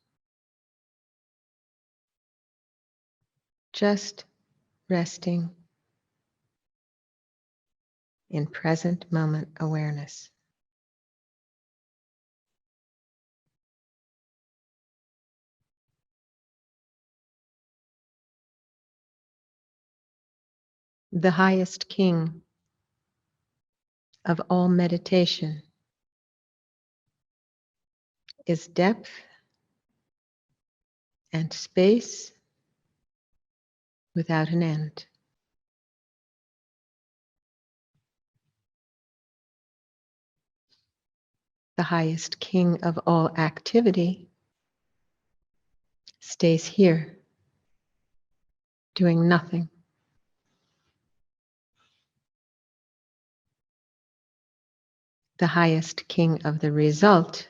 Just resting in present moment awareness. The highest king of all meditation is depth and space without an end. The highest king of all activity stays here, doing nothing. The highest king of the result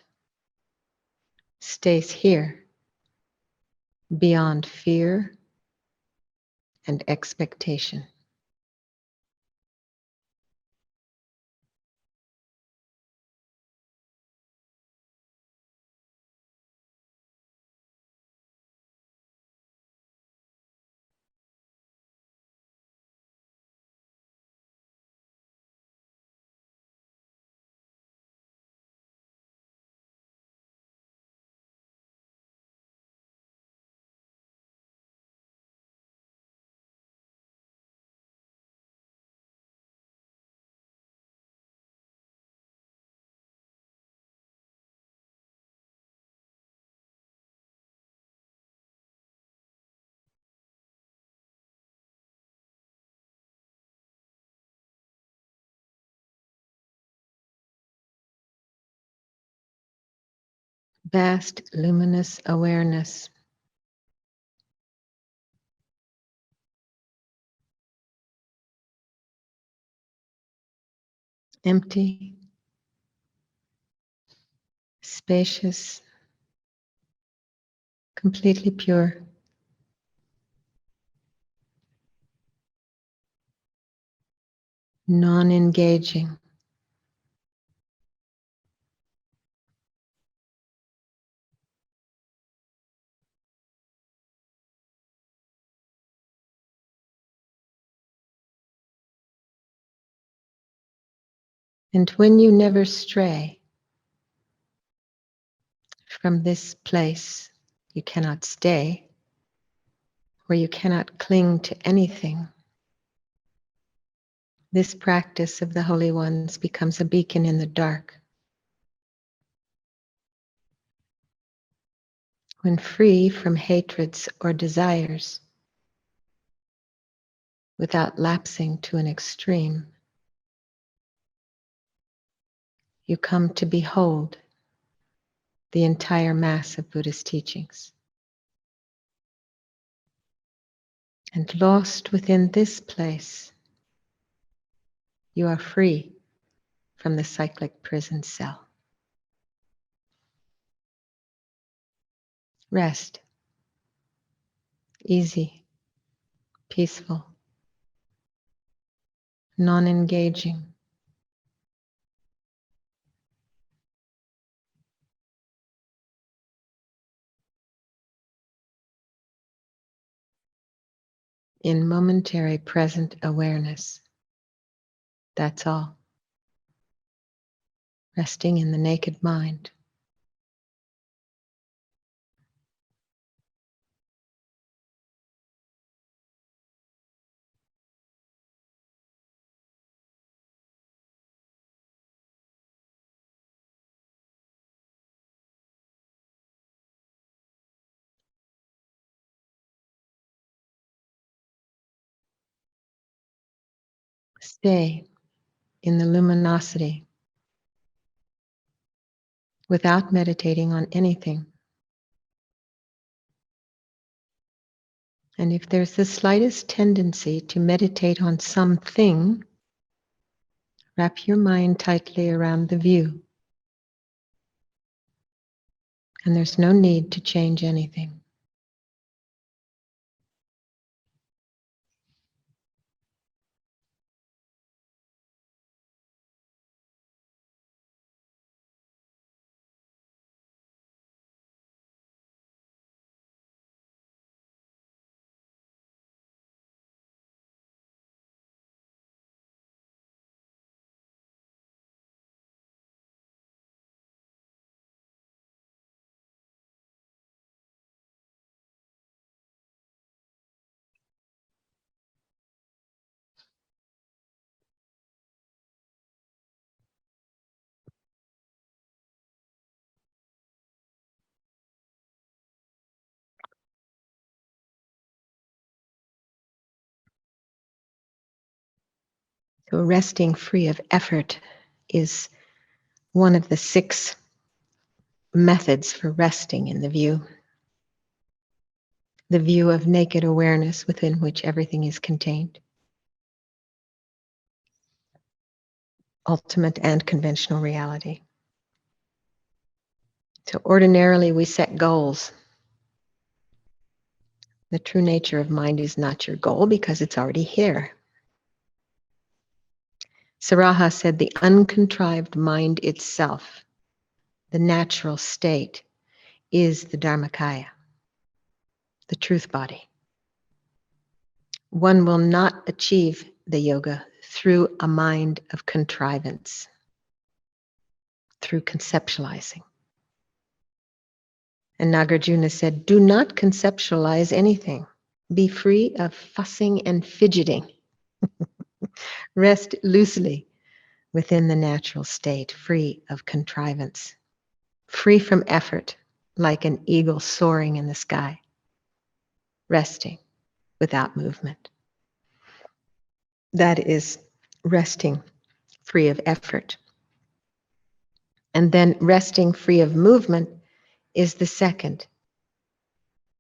stays here, beyond fear and expectation. Vast luminous awareness. Empty, spacious, completely pure. Non-engaging. And when you never stray from this place, you cannot stay, where you cannot cling to anything. This practice of the holy ones becomes a beacon in the dark. When free from hatreds or desires, without lapsing to an extreme, you come to behold the entire mass of Buddhist teachings. And lost within this place, you are free from the cyclic prison cell. Rest, easy, peaceful, non-engaging. In momentary present awareness. That's all. Resting in the naked mind. Stay in the luminosity without meditating on anything. And if there's the slightest tendency to meditate on something, wrap your mind tightly around the view. And there's no need to change anything. So resting free of effort is one of the 6 methods for resting in the view. The view of naked awareness within which everything is contained. Ultimate and conventional reality. So ordinarily we set goals. The true nature of mind is not your goal because it's already here. Saraha said the uncontrived mind itself, the natural state, is the Dharmakaya, the truth body. One will not achieve the yoga through a mind of contrivance, through conceptualizing. And Nagarjuna said, do not conceptualize anything. Be free of fussing and fidgeting. Rest loosely within the natural state, free of contrivance, free from effort, like an eagle soaring in the sky, resting without movement. That is resting free of effort. And then resting free of movement is the second.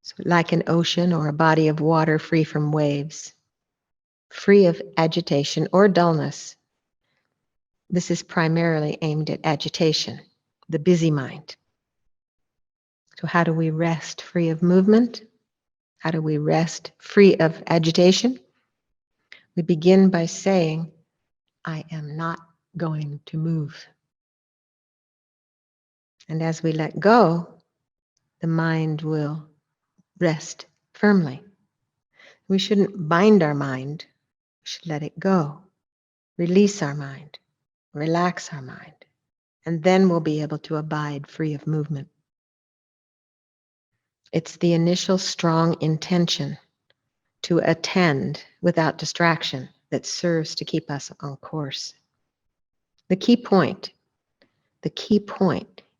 So like an ocean or a body of water free from waves, free of agitation or dullness. This is primarily aimed at agitation, the busy mind. So how do we rest free of movement? How do we rest free of agitation? We begin by saying, I am not going to move. And as we let go, the mind will rest firmly. We shouldn't bind our mind. We should let it go. Release our mind. Relax our mind. And then we'll be able to abide free of movement. It's the initial strong intention to attend without distraction that serves to keep us on course. The key point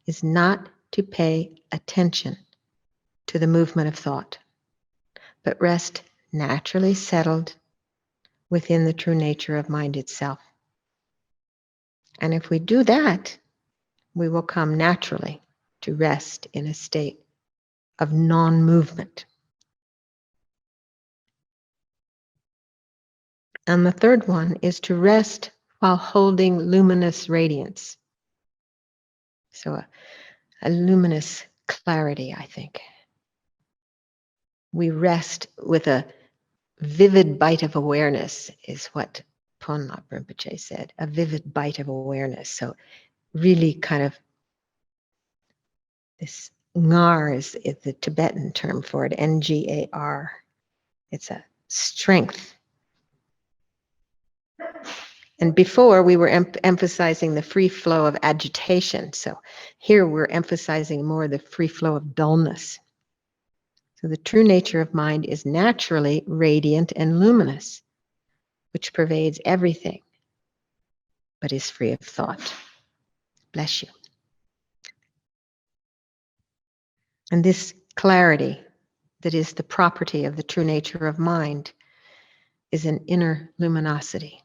is not to pay attention to the movement of thought, but rest naturally settled within the true nature of mind itself. And if we do that, we will come naturally to rest in a state of non-movement. And the third one is to rest while holding luminous radiance. So a luminous clarity, I think. We rest with a vivid bite of awareness, is what Ponlop Rinpoche said, a vivid bite of awareness. So really kind of this ngar is the Tibetan term for it, Ngar. It's a strength. And before we were emphasizing the free flow of agitation. So here we're emphasizing more the free flow of dullness. So the true nature of mind is naturally radiant and luminous, which pervades everything, but is free of thought. Bless you. And this clarity that is the property of the true nature of mind is an inner luminosity.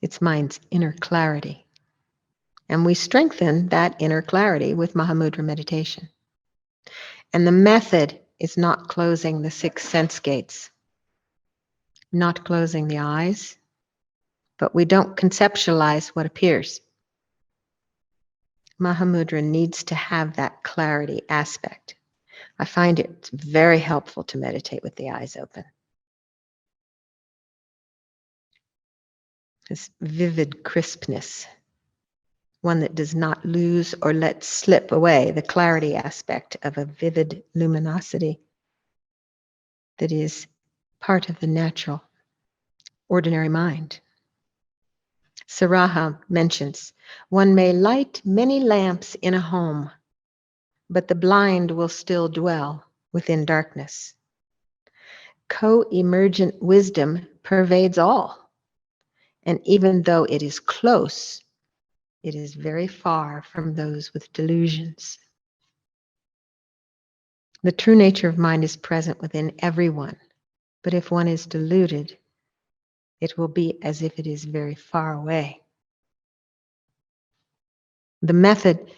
It's mind's inner clarity. And we strengthen that inner clarity with Mahamudra meditation. And the method is not closing the 6 sense gates, not closing the eyes, but we don't conceptualize what appears. Mahamudra needs to have that clarity aspect. I find it very helpful to meditate with the eyes open. This vivid crispness, one that does not lose or let slip away the clarity aspect of a vivid luminosity that is part of the natural, ordinary mind. Saraha mentions, one may light many lamps in a home, but the blind will still dwell within darkness. Co-emergent wisdom pervades all. And even though it is close, it is very far from those with delusions. The true nature of mind is present within everyone, But if one is deluded, it will be as if it is very far away. The method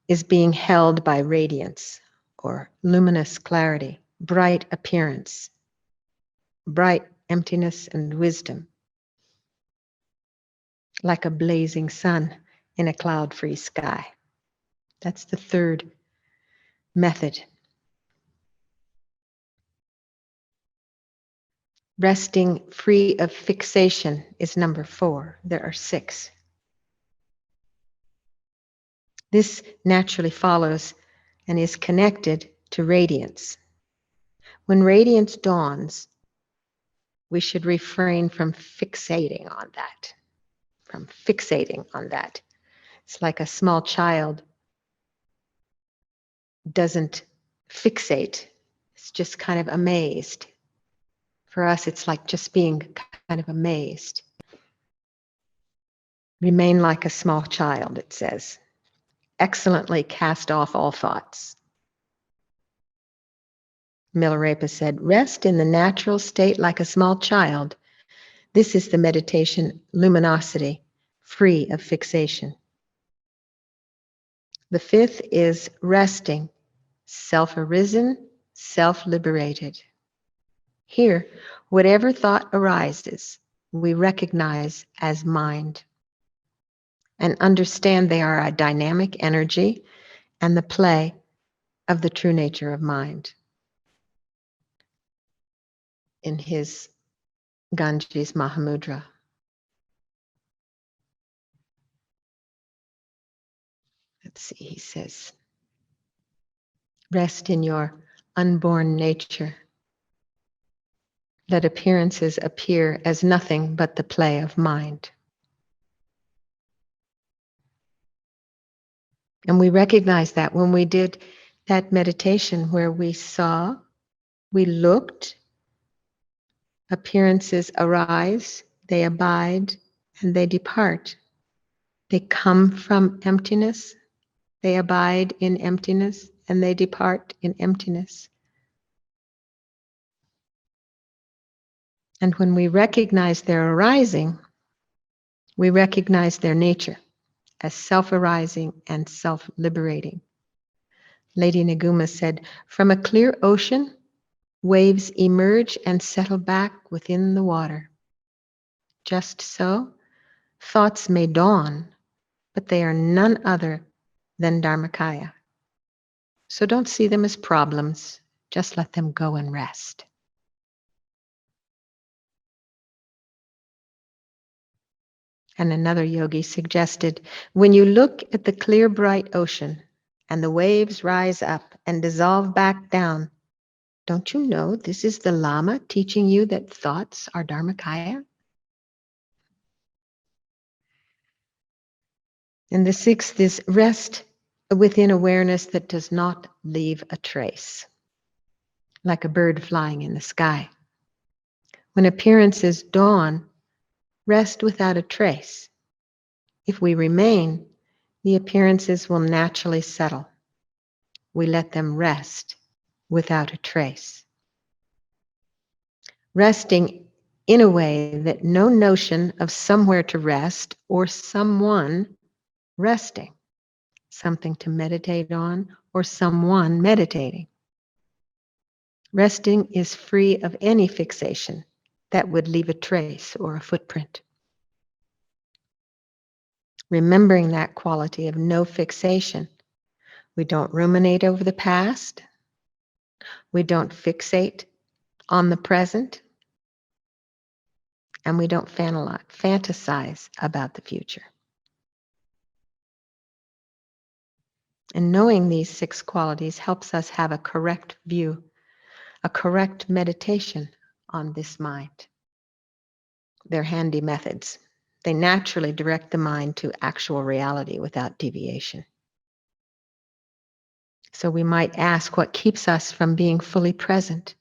is being held by radiance or luminous clarity, bright appearance, bright emptiness and wisdom, like a blazing sun in a cloud-free sky. That's the third method. Resting free of fixation is number 4. There are 6. This naturally follows and is connected to radiance. When radiance dawns, we should refrain from fixating on that. It's like a small child doesn't fixate. It's just kind of amazed. For us, it's like just being kind of amazed. Remain like a small child, it says. Excellently cast off all thoughts. Milarepa said, rest in the natural state like a small child. This is the meditation luminosity, free of fixation. The 5th is resting, self-arisen, self-liberated. Here, whatever thought arises, we recognize as mind and understand they are a dynamic energy and the play of the true nature of mind. In his Ganges Mahamudra. Let's see, he says, rest in your unborn nature. Let appearances appear as nothing but the play of mind. And we recognize that when we did that meditation where we saw, we looked, appearances arise, they abide, and they depart. They come from emptiness, they abide in emptiness, and they depart in emptiness. And when we recognize their arising, we recognize their nature as self-arising and self-liberating. Lady Naguma said, from a clear ocean, waves emerge and settle back within the water. Just so, thoughts may dawn, but they are none other than Dharmakaya. So don't see them as problems, just let them go and rest. And another yogi suggested, when you look at the clear, bright ocean and the waves rise up and dissolve back down, don't you know this is the Lama teaching you that thoughts are Dharmakaya? And the 6th is rest within awareness that does not leave a trace, like a bird flying in the sky. When appearances dawn, rest without a trace. If we remain, the appearances will naturally settle. We let them rest without a trace. Resting in a way that no notion of somewhere to rest or someone resting, something to meditate on or someone meditating. Resting is free of any fixation that would leave a trace or a footprint. Remembering that quality of no fixation, we don't ruminate over the past, we don't fixate on the present, and we don't fantasize about the future. And knowing these 6 qualities helps us have a correct view, a correct meditation on this mind. They're handy methods. They naturally direct the mind to actual reality without deviation. So we might ask, what keeps us from being fully present?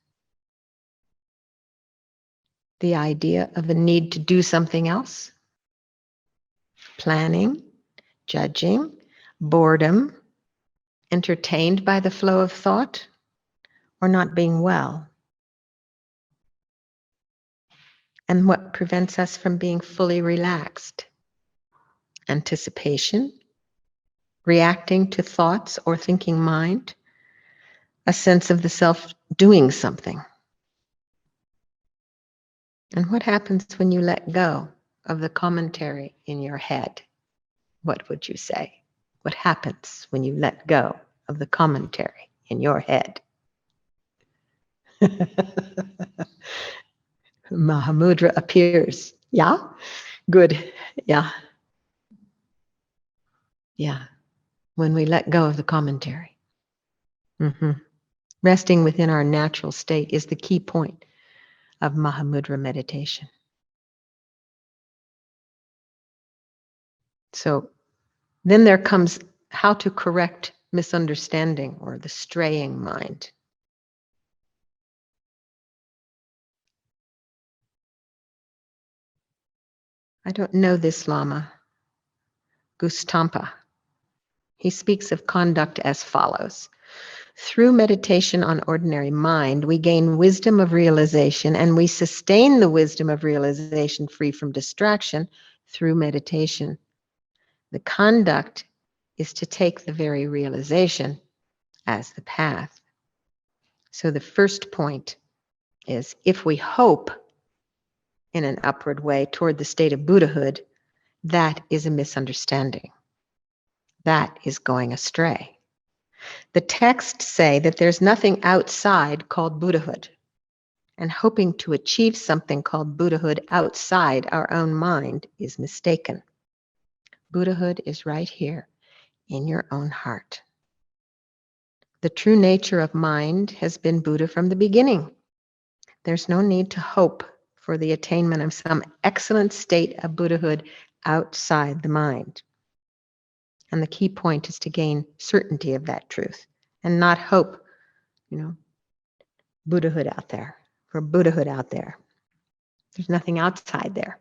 The idea of a need to do something else? Planning, judging, boredom, entertained by the flow of thought, or not being well? And what prevents us from being fully relaxed? Anticipation, reacting to thoughts or thinking mind, a sense of the self doing something. And what happens when you let go of the commentary in your head? What would you say? What happens when you let go of the commentary in your head? Mahamudra appears. Yeah? Good. Yeah. Yeah. When we let go of the commentary. Resting within our natural state is the key point of Mahamudra meditation. So then there comes how to correct misunderstanding or the straying mind. I don't know this Lama, Gustampa. He speaks of conduct as follows. Through meditation on ordinary mind, we gain wisdom of realization, and we sustain the wisdom of realization free from distraction through meditation. The conduct is to take the very realization as the path. So the first point is, if we hope in an upward way toward the state of Buddhahood, that is a misunderstanding. That is going astray. The texts say that there's nothing outside called Buddhahood, and hoping to achieve something called Buddhahood outside our own mind is mistaken. Buddhahood is right here in your own heart. The true nature of mind has been Buddha from the beginning. There's no need to hope for the attainment of some excellent state of Buddhahood outside the mind. And the key point is to gain certainty of that truth and not hope, Buddhahood out there, for Buddhahood out there. There's nothing outside there.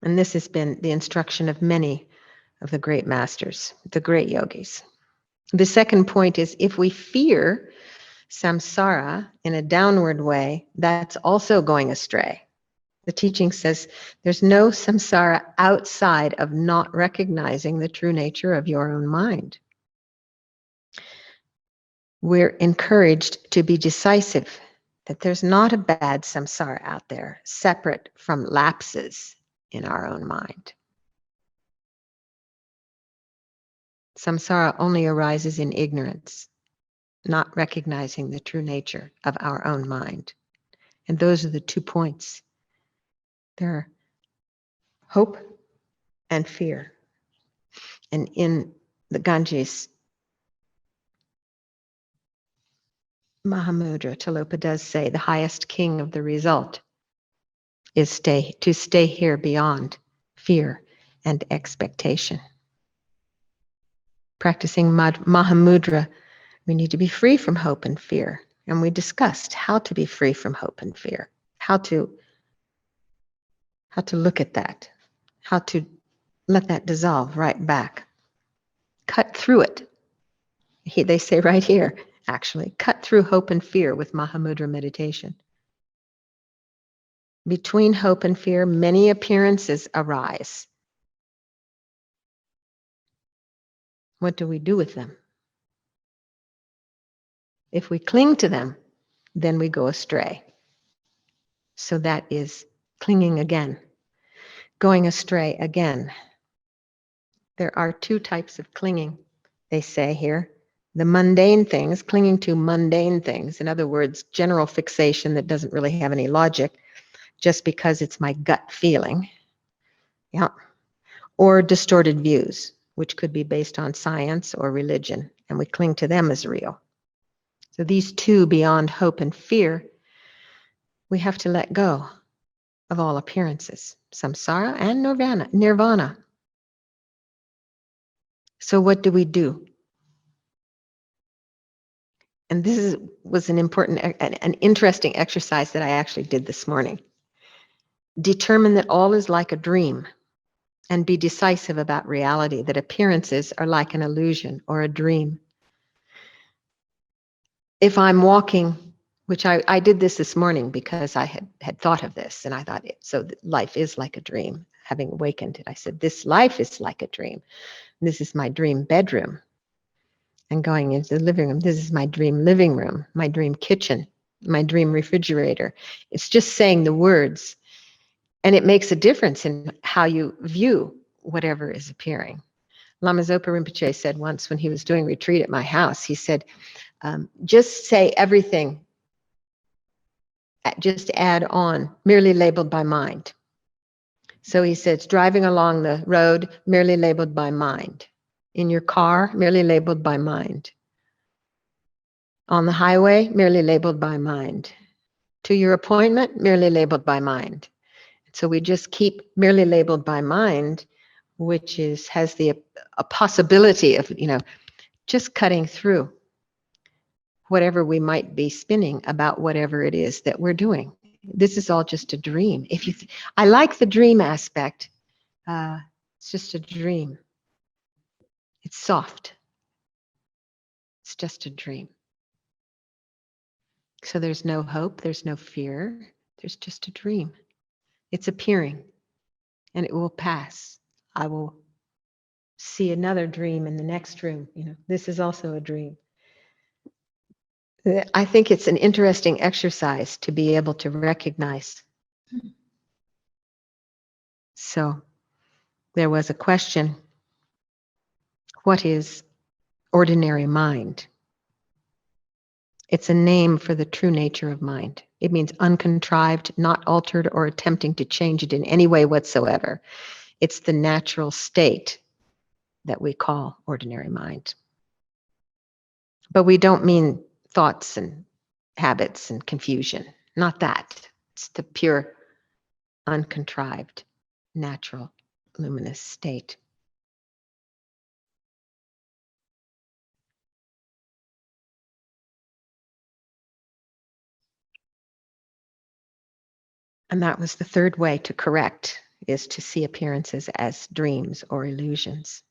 And this has been the instruction of many of the great masters, the great yogis. The second point is, if we fear samsara in a downward way, that's also going astray. The teaching says there's no samsara outside of not recognizing the true nature of your own mind. We're encouraged to be decisive that there's not a bad samsara out there, separate from lapses in our own mind. Samsara only arises in ignorance, not recognizing the true nature of our own mind. And those are the 2 points. There are hope and fear. And in the Ganges, Mahamudra, Tilopa does say the highest king of the result is to stay here beyond fear and expectation. Practicing Mahamudra, we need to be free from hope and fear. And we discussed how to be free from hope and fear, how to look at that, how to let that dissolve right back. Cut through it. They say right here, actually, cut through hope and fear with Mahamudra meditation. Between hope and fear, many appearances arise. What do we do with them? If we cling to them, then we go astray. So that is clinging again, going astray again. There are 2 types of clinging, they say here. The mundane things, clinging to mundane things. In other words, general fixation that doesn't really have any logic, just because it's my gut feeling. Yeah. Or distorted views, which could be based on science or religion, and we cling to them as real. So these 2, beyond hope and fear, we have to let go of all appearances, samsara and nirvana. So what do we do? And this was an interesting exercise that I actually did this morning. Determine that all is like a dream and be decisive about reality, that appearances are like an illusion or a dream. If I'm walking which I did this morning because I had thought of this, and I thought, life is like a dream. Having awakened it, I said, this life is like a dream. This is my dream bedroom. And going into the living room, this is my dream living room, my dream kitchen, my dream refrigerator. It's just saying the words, and it makes a difference in how you view whatever is appearing. Lama Zopa Rinpoche said once when he was doing retreat at my house, he said, just say everything, just add on, merely labeled by mind. So he says, driving along the road, merely labeled by mind. In your car, merely labeled by mind. On the highway, merely labeled by mind. To your appointment, merely labeled by mind. So we just keep merely labeled by mind, which has a possibility of, just cutting through whatever we might be spinning about whatever it is that we're doing. This is all just a dream. I like the dream aspect. It's just a dream. It's soft. It's just a dream. So there's no hope, there's no fear, there's just a dream. It's appearing, and it will pass. I will see another dream in the next room. This is also a dream. I think it's an interesting exercise to be able to recognize. So there was a question, what is ordinary mind? It's a name for the true nature of mind. It means uncontrived, not altered or attempting to change it in any way whatsoever. It's the natural state that we call ordinary mind. But we don't mean thoughts and habits and confusion. Not that. It's the pure, uncontrived, natural, luminous state. And that was the third way to correct, is to see appearances as dreams or illusions.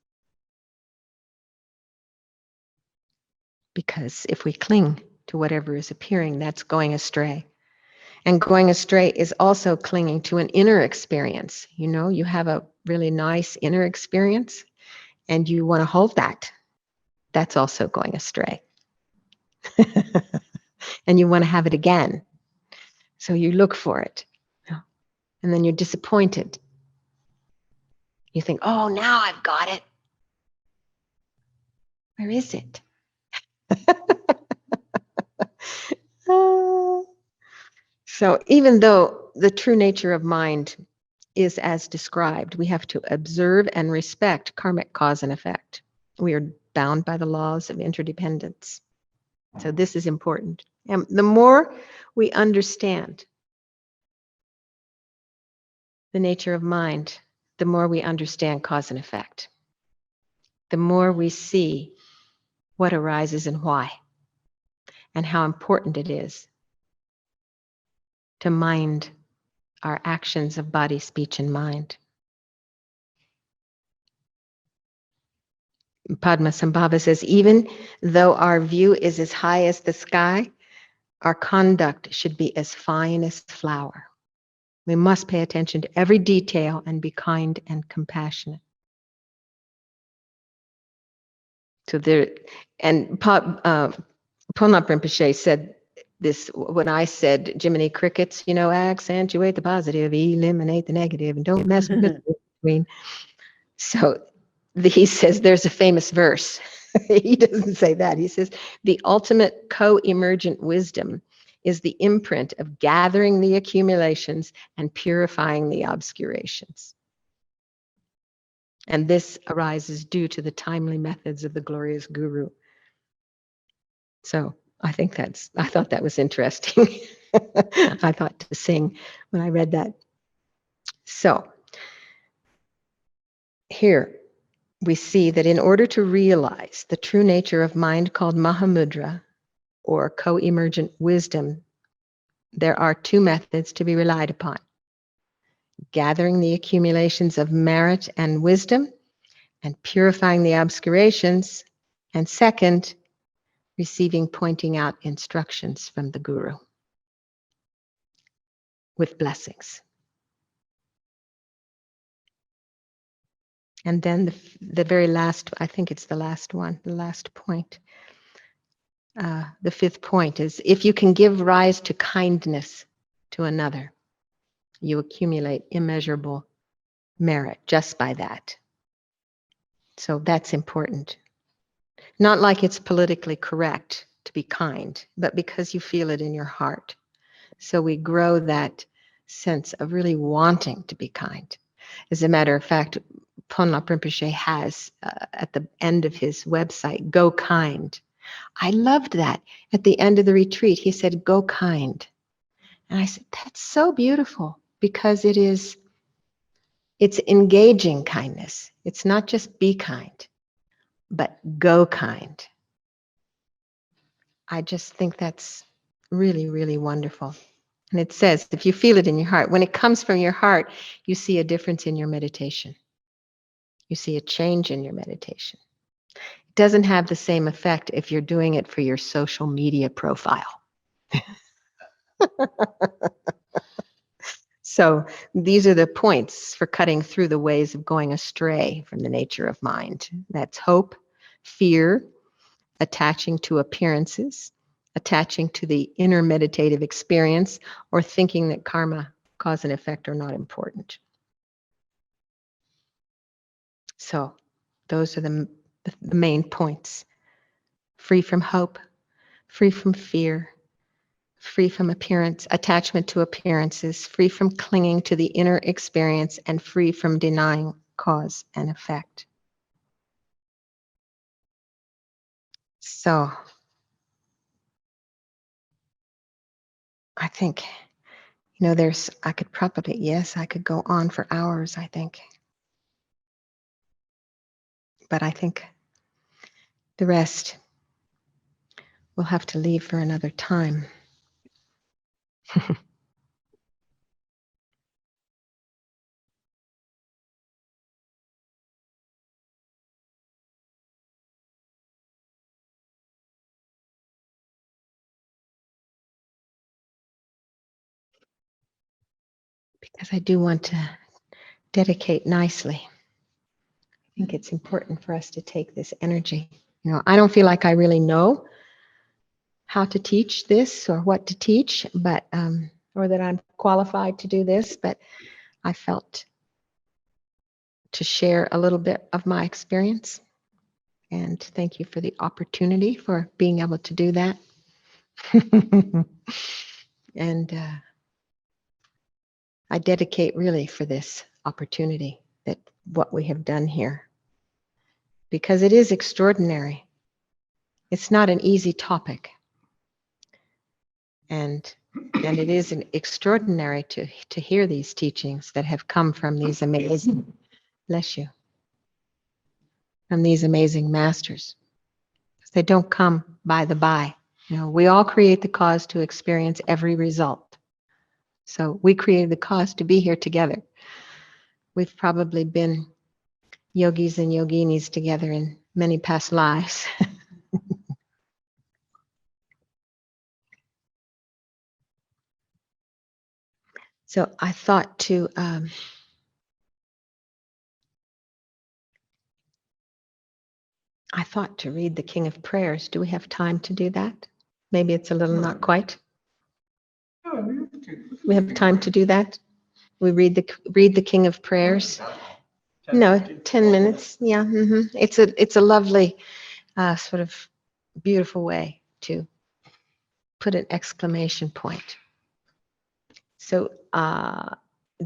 Because if we cling to whatever is appearing, that's going astray. And going astray is also clinging to an inner experience. You have a really nice inner experience and you want to hold that. That's also going astray. And you want to have it again. So you look for it. And then you're disappointed. You think, oh, now I've got it. Where is it? So even though the true nature of mind is as described, we have to observe and respect karmic cause and effect. We are bound by the laws of interdependence. So this is important. And the more we understand the nature of mind, the more we understand cause and effect. The more we see what arises and why, and how important it is to mind our actions of body, speech, and mind. Padmasambhava says, even though our view is as high as the sky, our conduct should be as fine as flower. We must pay attention to every detail and be kind and compassionate. So there, and Ponlop Rinpoche said this when I said, Jiminy Crickets, accentuate the positive, eliminate the negative, and don't mess with it between. So he says there's a famous verse. He doesn't say that. He says, the ultimate co-emergent wisdom is the imprint of gathering the accumulations and purifying the obscurations. And this arises due to the timely methods of the glorious Guru. So I thought that was interesting. I thought to sing when I read that. So here we see that in order to realize the true nature of mind called Mahamudra, or co-emergent wisdom, there are two methods to be relied upon: gathering the accumulations of merit and wisdom, and purifying the obscurations, and second, receiving pointing out instructions from the Guru. with blessings. And then the very last, I think it's the last one, the last point. The fifth point is, if you can give rise to kindness to another, you accumulate immeasurable merit just by that. So that's important. Not like it's politically correct to be kind, but because you feel it in your heart. So we grow that sense of really wanting to be kind. As a matter of fact, Ponlop Rinpoche has at the end of his website, Go Kind. I loved that. At the end of the retreat, he said, Go Kind. And I said, that's so beautiful, because it's engaging kindness. It's not just be kind, but go kind. I just think that's really, really wonderful. And it says, if you feel it in your heart, when it comes from your heart, you see a difference in your meditation. You see a change in your meditation. It doesn't have the same effect if you're doing it for your social media profile. So these are the points for cutting through the ways of going astray from the nature of mind. That's hope, fear, attaching to appearances, attaching to the inner meditative experience, or thinking that karma, cause and effect, are not important. So those are the main points. Free from hope, free from fear, free from attachment to appearances, free from clinging to the inner experience, and free from denying cause and effect. So I think, I could go on for hours, I think. But I think the rest we'll have to leave for another time. Because I do want to dedicate nicely. I think it's important for us to take this energy. I don't feel like I really know how to teach this or what to teach, but or that I'm qualified to do this, but I felt to share a little bit of my experience. And thank you for the opportunity for being able to do that. And I dedicate really for this opportunity, that what we have done here, because it is extraordinary. It's not an easy topic. And it is extraordinary to hear these teachings that have come from these amazing, bless you, from these amazing masters. They don't come by the by. We all create the cause to experience every result. So we created the cause to be here together. We've probably been yogis and yoginis together in many past lives. So I thought to read the King of Prayers. Do we have time to do that? Maybe it's a little not quite. We have time to do that. We read the King of Prayers. No, 10 minutes. Yeah. It's a lovely sort of beautiful way to put an exclamation point. So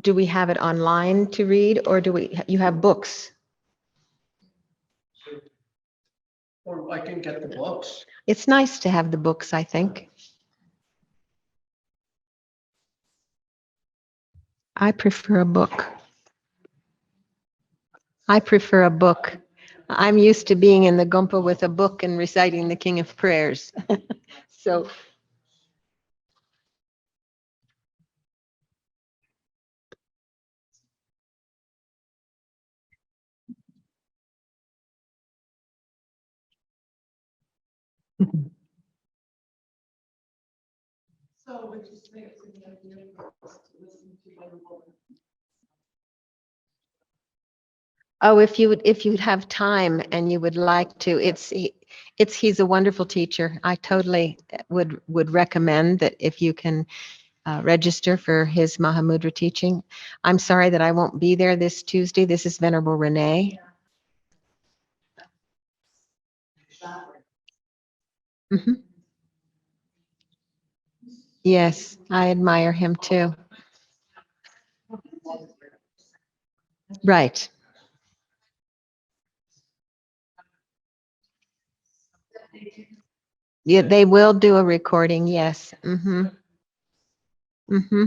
do we have it online to read, or you have books? Or I can get the books. It's nice to have the books, I think. I prefer a book. I'm used to being in the Gompa with a book and reciting the King of Prayers. So So would you say it's a good idea for us to listen to them? Oh, if you'd have time and you would like to, he's a wonderful teacher. I totally would recommend that if you can register for his Mahamudra teaching. I'm sorry that I won't be there this Tuesday. This is Venerable Renee. Mhm. Yes, I admire him too. Right. Yeah, they will do a recording. Yes. Mm-hmm. Mm-hmm.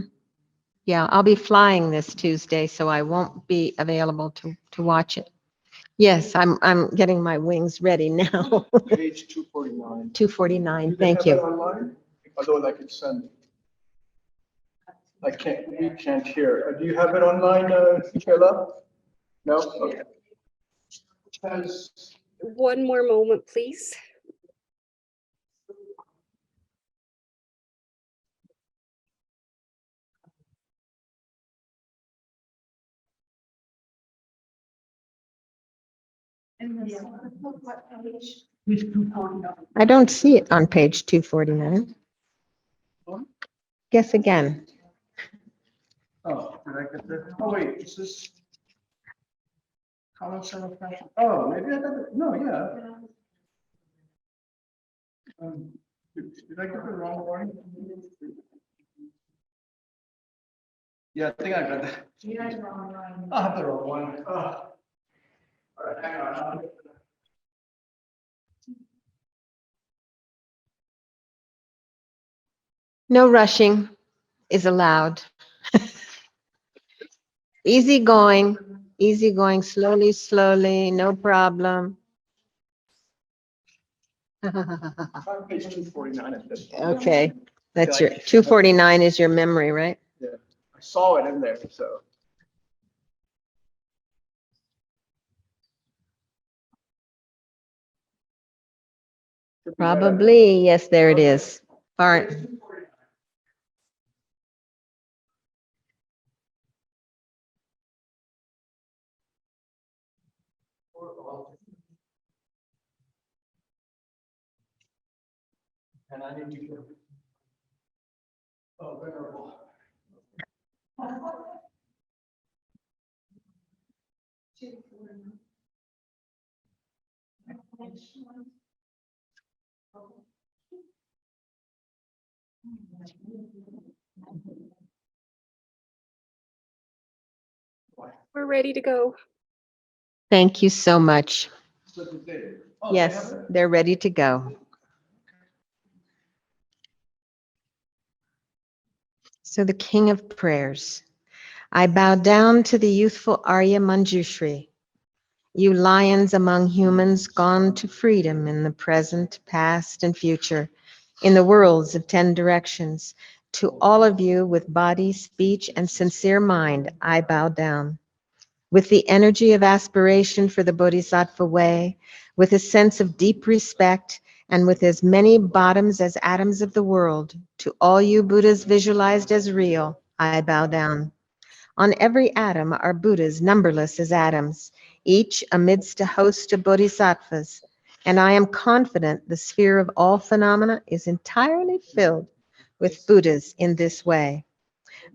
Yeah, I'll be flying this Tuesday, so I won't be available to watch it. Yes, I'm getting my wings ready now. Page 249. 249. Do they Thank have you. it online? Otherwise, I could send. We can't hear. Do you have it online, Kayla? No? Okay. Has, One more moment, please. I don't see it on page 249. Guess again. oh, did I get that? Oh, wait, is this? Common Sense of Fashion? Oh, maybe I got it. No, yeah. Did I get the wrong one? Yeah, I think I got that. I have the wrong one. Oh. All right, hang on. No rushing is allowed. Easy going, slowly, slowly, no problem. I'm on page 249 at this point. Okay, that's your 249 is your memory, right? Yeah, I saw it in there, so. Probably, yes, there it is. All right. And I need to go. Oh, venerable. We're ready to go. Thank you so much. So did they? Oh, they Yes, have it? they're ready to go. So the King of Prayers. I bow down to the youthful Arya Manjushri, you lions among humans gone to freedom in the present, past, and future, in the worlds of 10 directions. To all of you with body, speech, and sincere mind, I bow down. With the energy of aspiration for the Bodhisattva way, with a sense of deep respect, and with as many bottoms as atoms of the world, to all you Buddhas visualized as real, I bow down. On every atom are Buddhas numberless as atoms, each amidst a host of bodhisattvas, and I am confident the sphere of all phenomena is entirely filled with Buddhas in this way.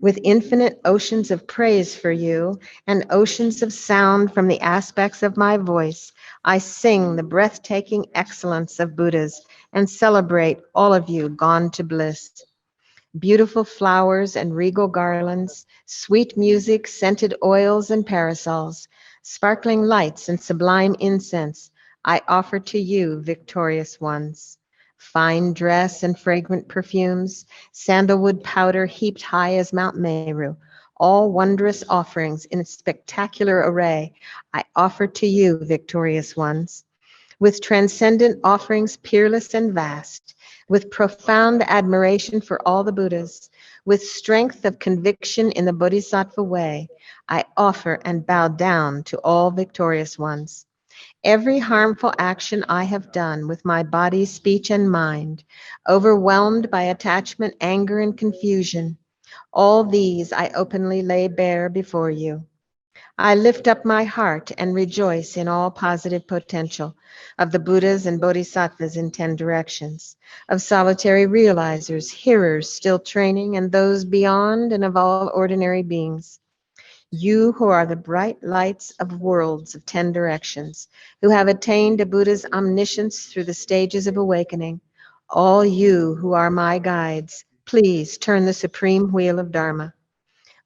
With infinite oceans of praise for you and oceans of sound from the aspects of my voice, I sing the breathtaking excellence of Buddhas and celebrate all of you gone to bliss. Beautiful flowers and regal garlands, sweet music, scented oils and parasols, sparkling lights and sublime incense, I offer to you, victorious ones. Fine dress and fragrant perfumes, sandalwood powder heaped high as Mount Meru, all wondrous offerings in spectacular array, I offer to you, victorious ones. With transcendent offerings peerless and vast, with profound admiration for all the Buddhas, with strength of conviction in the Bodhisattva way, I offer and bow down to all victorious ones. Every harmful action I have done with my body, speech, and mind, overwhelmed by attachment, anger, and confusion, all these I openly lay bare before you. I lift up my heart and rejoice in all positive potential of the Buddhas and Bodhisattvas in 10 directions, of solitary realizers, hearers still training, and those beyond, and of all ordinary beings. You who are the bright lights of worlds of 10 directions, who have attained a Buddha's omniscience through the stages of awakening, all you who are my guides, please turn the supreme wheel of Dharma.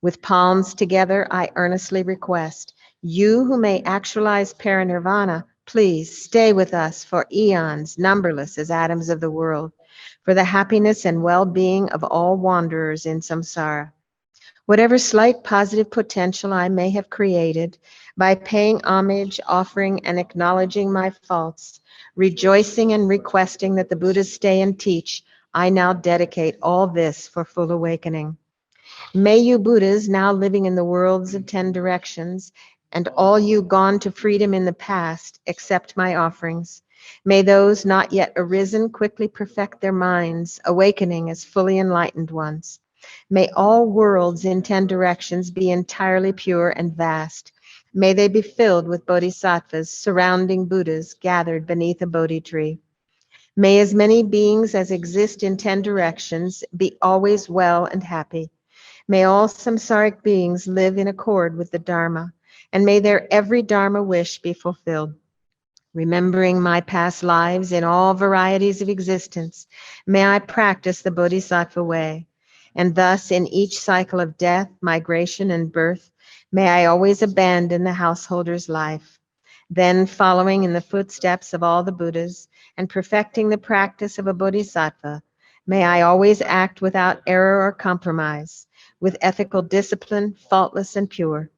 With palms together, I earnestly request, you who may actualize parinirvana, please stay with us for eons, numberless as atoms of the world, for the happiness and well-being of all wanderers in samsara. Whatever slight positive potential I may have created, by paying homage, offering, and acknowledging my faults, rejoicing and requesting that the Buddhas stay and teach, I now dedicate all this for full awakening. May you Buddhas now living in the worlds of 10 directions, and all you gone to freedom in the past, accept my offerings. May those not yet arisen quickly perfect their minds, awakening as fully enlightened ones. May all worlds in 10 directions be entirely pure and vast. May they be filled with bodhisattvas, surrounding Buddhas gathered beneath a Bodhi tree. May as many beings as exist in 10 directions be always well and happy. May all samsaric beings live in accord with the Dharma, and may their every Dharma wish be fulfilled. Remembering my past lives in all varieties of existence, may I practice the Bodhisattva way. And thus, in each cycle of death, migration, and birth, may I always abandon the householder's life. Then, following in the footsteps of all the Buddhas and perfecting the practice of a Bodhisattva, may I always act without error or compromise, with ethical discipline, faultless and pure.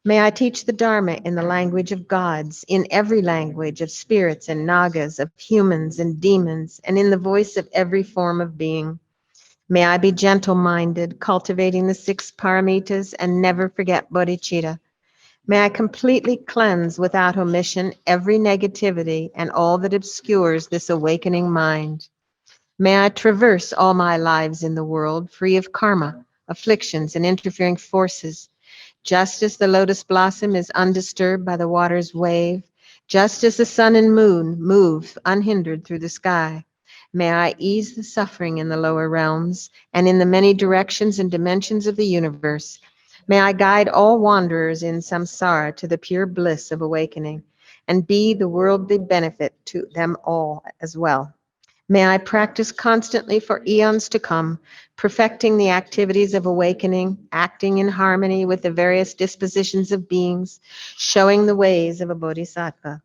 May I teach the Dharma in the language of gods, in every language of spirits and nagas, of humans and demons, and in the voice of every form of being. May I be gentle-minded, cultivating the 6 paramitas, and never forget bodhicitta. May I completely cleanse without omission every negativity and all that obscures this awakening mind. May I traverse all my lives in the world free of karma, afflictions, and interfering forces. Just as the lotus blossom is undisturbed by the water's wave, just as the sun and moon move unhindered through the sky, may I ease the suffering in the lower realms and in the many directions and dimensions of the universe. May I guide all wanderers in samsara to the pure bliss of awakening and be the worldly benefit to them all as well. May I practice constantly for eons to come, perfecting the activities of awakening, acting in harmony with the various dispositions of beings, showing the ways of a bodhisattva.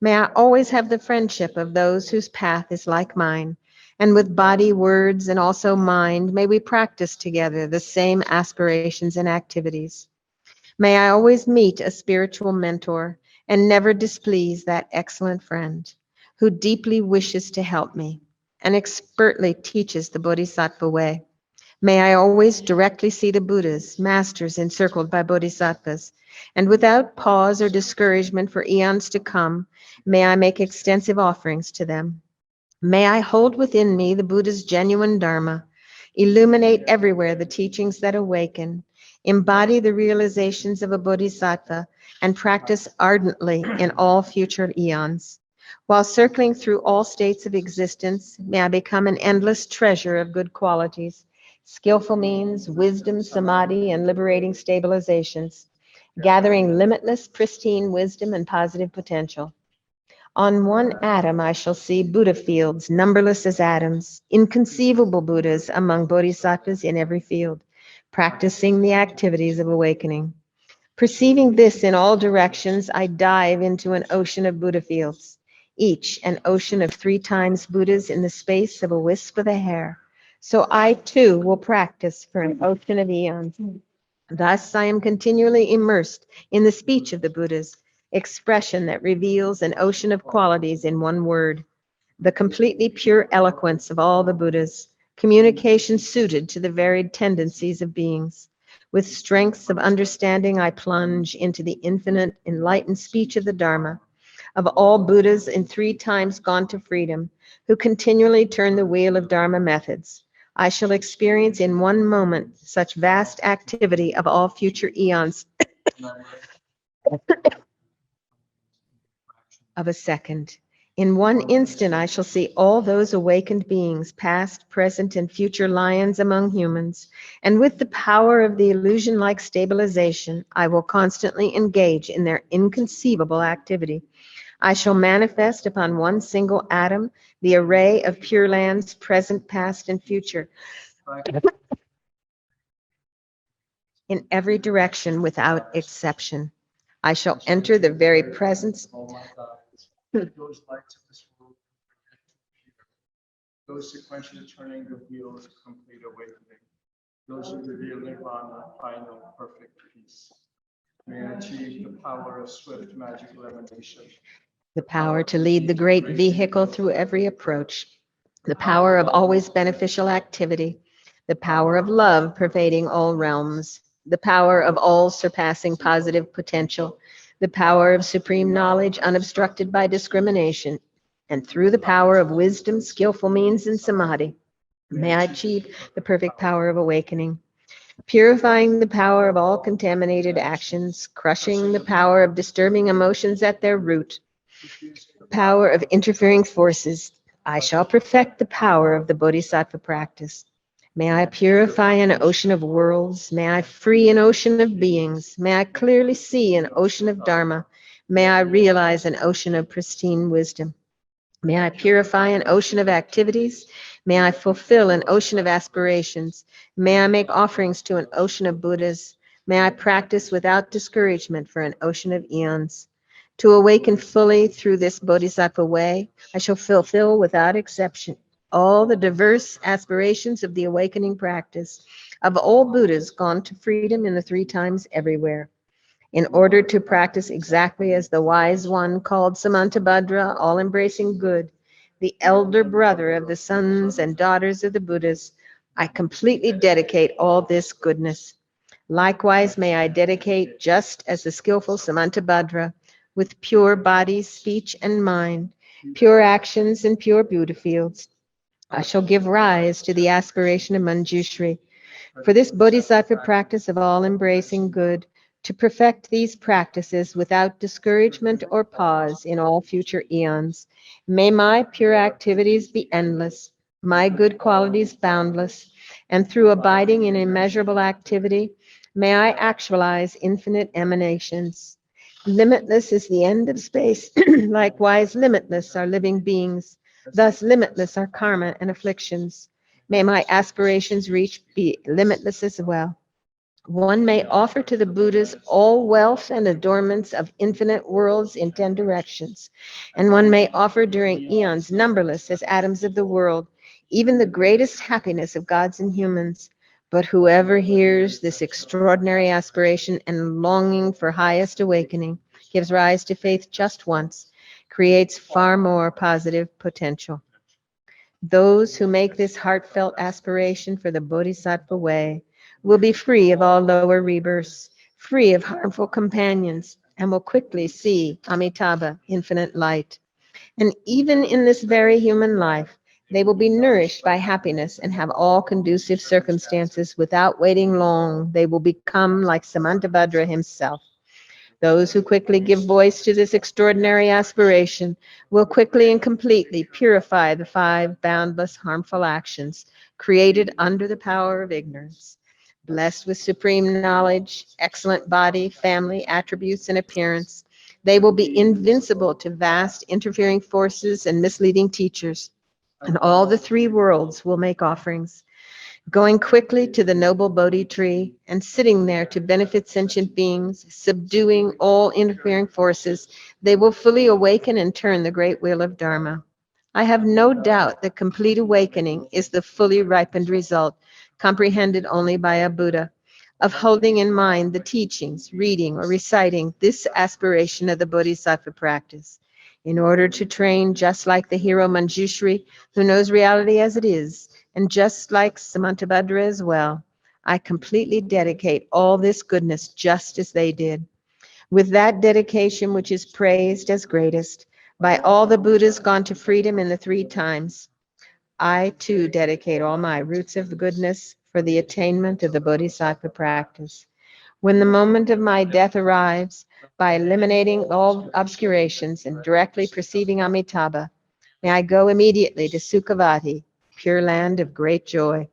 May I always have the friendship of those whose path is like mine, and with body, words, and also mind, may we practice together the same aspirations and activities. May I always meet a spiritual mentor and never displease that excellent friend who deeply wishes to help me and expertly teaches the Bodhisattva way. May I always directly see the Buddhas, masters encircled by Bodhisattvas, and without pause or discouragement for eons to come, may I make extensive offerings to them. May I hold within me the Buddha's genuine Dharma, illuminate everywhere the teachings that awaken, embody the realizations of a Bodhisattva, and practice ardently in all future eons. While circling through all states of existence, may I become an endless treasure of good qualities, skillful means, wisdom, samadhi, and liberating stabilizations, gathering limitless, pristine wisdom and positive potential. On one atom I shall see Buddha fields, numberless as atoms, inconceivable Buddhas among bodhisattvas in every field, practicing the activities of awakening. Perceiving this in all directions, I dive into an ocean of Buddha fields, each an ocean of 3 times Buddhas in the space of a wisp of a hair. So I too will practice for an ocean of eons. Thus I am continually immersed in the speech of the Buddhas, expression that reveals an ocean of qualities in one word, the completely pure eloquence of all the Buddhas, communication suited to the varied tendencies of beings. With strengths of understanding, I plunge into the infinite, enlightened speech of the Dharma. of all Buddhas in 3 times gone to freedom, who continually turn the wheel of Dharma methods. I shall experience in one moment such vast activity of all future eons of a second. In one instant, I shall see all those awakened beings, past, present, and future lions among humans, and with the power of the illusion-like stabilization, I will constantly engage in their inconceivable activity. I shall manifest upon one single atom the array of Pure Lands, present, past, and future, in every direction without exception. I shall enter the very presence. All my God, those lights of this world, those sequentially turning the wheels of complete awakening, those who reveal nirvana, final perfect peace. May I achieve the power of swift magical emanation, The power to lead the great vehicle through every approach, the power of always beneficial activity, the power of love pervading all realms, the power of all surpassing positive potential, the power of supreme knowledge unobstructed by discrimination, and through the power of wisdom, skillful means, and samadhi, may I achieve the perfect power of awakening, purifying the power of all contaminated actions, crushing the power of disturbing emotions at their root, power of interfering forces. I shall perfect the power of the Bodhisattva practice. May I purify an ocean of worlds. May I free an ocean of beings. May I clearly see an ocean of Dharma. May I realize an ocean of pristine wisdom. May I purify an ocean of activities. May I fulfill an ocean of aspirations. May I make offerings to an ocean of Buddhas. May I practice without discouragement for an ocean of eons. To awaken fully through this Bodhisattva way, I shall fulfill without exception all the diverse aspirations of the awakening practice of all Buddhas gone to freedom in the 3 times everywhere. In order to practice exactly as the wise one called Samantabhadra, all-embracing good, the elder brother of the sons and daughters of the Buddhas, I completely dedicate all this goodness. Likewise, may I dedicate, just as the skillful Samantabhadra, with pure body, speech, and mind, pure actions, and pure Buddha fields, I shall give rise to the aspiration of Manjushri. For this Bodhisattva practice of all-embracing good, to perfect these practices without discouragement or pause in all future eons, may my pure activities be endless, my good qualities boundless, and through abiding in immeasurable activity, may I actualize infinite emanations. Limitless is the end of space. Likewise, limitless are living beings. Thus, limitless are karma and afflictions. May my aspirations reach be limitless as well. One may offer to the Buddhas all wealth and adornments of infinite worlds in 10 directions, and one may offer during eons numberless as atoms of the world, even the greatest happiness of gods and humans. But whoever hears this extraordinary aspiration and longing for highest awakening, gives rise to faith just once, creates far more positive potential. Those who make this heartfelt aspiration for the Bodhisattva way will be free of all lower rebirths, free of harmful companions, and will quickly see Amitabha, infinite light. And even in this very human life, they will be nourished by happiness and have all conducive circumstances. Without waiting long, they will become like Samantabhadra himself. Those who quickly give voice to this extraordinary aspiration will quickly and completely purify the 5 boundless harmful actions created under the power of ignorance. Blessed with supreme knowledge, excellent body, family, attributes, and appearance, they will be invincible to vast interfering forces and misleading teachers, and all the 3 worlds will make offerings. Going quickly to the noble Bodhi tree and sitting there to benefit sentient beings, subduing all interfering forces, they will fully awaken and turn the great wheel of Dharma. I have no doubt that complete awakening is the fully ripened result, comprehended only by a Buddha, of holding in mind the teachings, reading, or reciting this aspiration of the Bodhisattva practice. In order to train just like the hero Manjushri, who knows reality as it is, and just like Samantabhadra as well, I completely dedicate all this goodness just as they did. With that dedication which is praised as greatest by all the Buddhas gone to freedom in the three times, I too dedicate all my roots of goodness for the attainment of the Bodhisattva practice. When the moment of my death arrives, by eliminating all obscurations and directly perceiving Amitabha, may I go immediately to Sukhavati, pure land of great joy.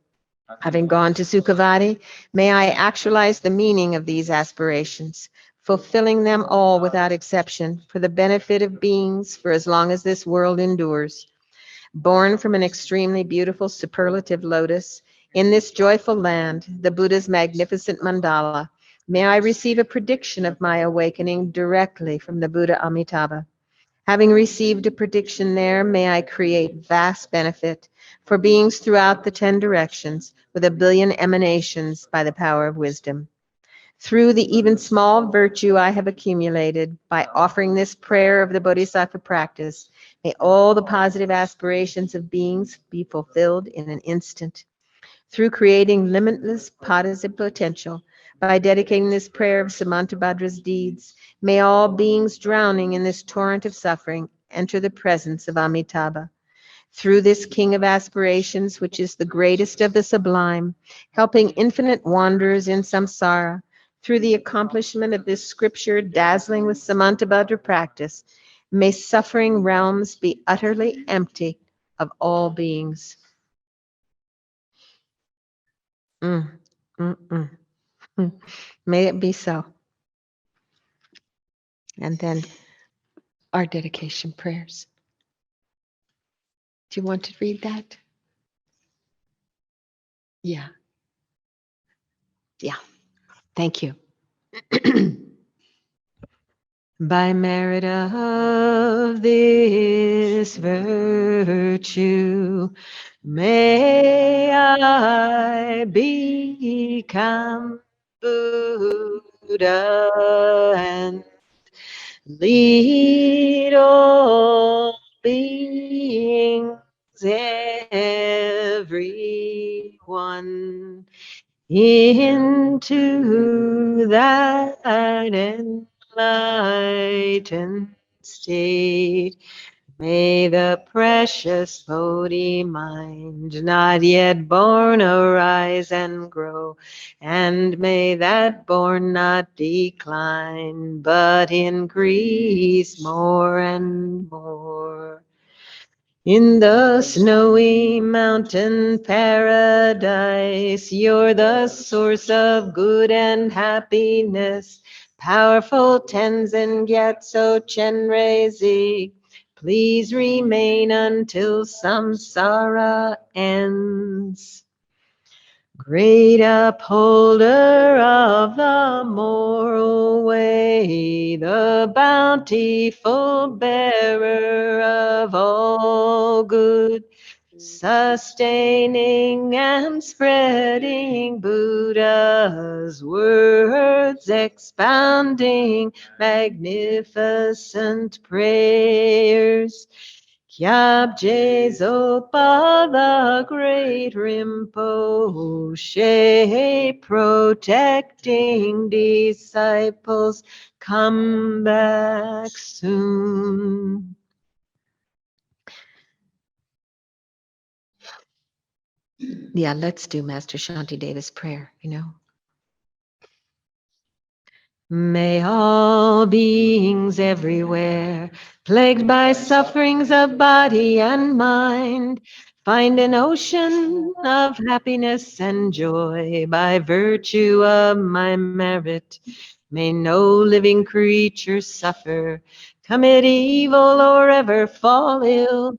Having gone to Sukhavati, may I actualize the meaning of these aspirations, fulfilling them all without exception for the benefit of beings for as long as this world endures. Born from an extremely beautiful superlative lotus, in this joyful land, the Buddha's magnificent mandala, may I receive a prediction of my awakening directly from the Buddha Amitabha. Having received a prediction there, may I create vast benefit for beings throughout the 10 directions with a billion emanations by the power of wisdom. Through the even small virtue I have accumulated by offering this prayer of the Bodhisattva practice, may all the positive aspirations of beings be fulfilled in an instant. Through creating limitless positive potential, by dedicating this prayer of Samantabhadra's deeds, may all beings drowning in this torrent of suffering enter the presence of Amitabha. Through this king of aspirations, which is the greatest of the sublime, helping infinite wanderers in samsara, through the accomplishment of this scripture dazzling with Samantabhadra practice, may suffering realms be utterly empty of all beings. Mm, mm, mm, mm. May it be so. And then our dedication prayers. Do you want to read that? Yeah. Yeah. Thank you. By merit of this virtue, may I become Buddha and lead all beings, everyone, into that enlightened state. May the precious Bodhi mind not yet born arise and grow, and may that born not decline, but increase more and more. In the snowy mountain paradise, you're the source of good and happiness. Powerful Tenzin Gyatso Chenrezig, please remain until samsara ends. Great upholder of the moral way, the bountiful bearer of all good, sustaining and spreading Buddha's words, expounding magnificent prayers. Kyabje Zopa, the great Rinpoche, protecting disciples, come back soon. Yeah, let's do Master Shantideva's prayer, May all beings everywhere, plagued by sufferings of body and mind, find an ocean of happiness and joy by virtue of my merit. May no living creature suffer, commit evil, or ever fall ill.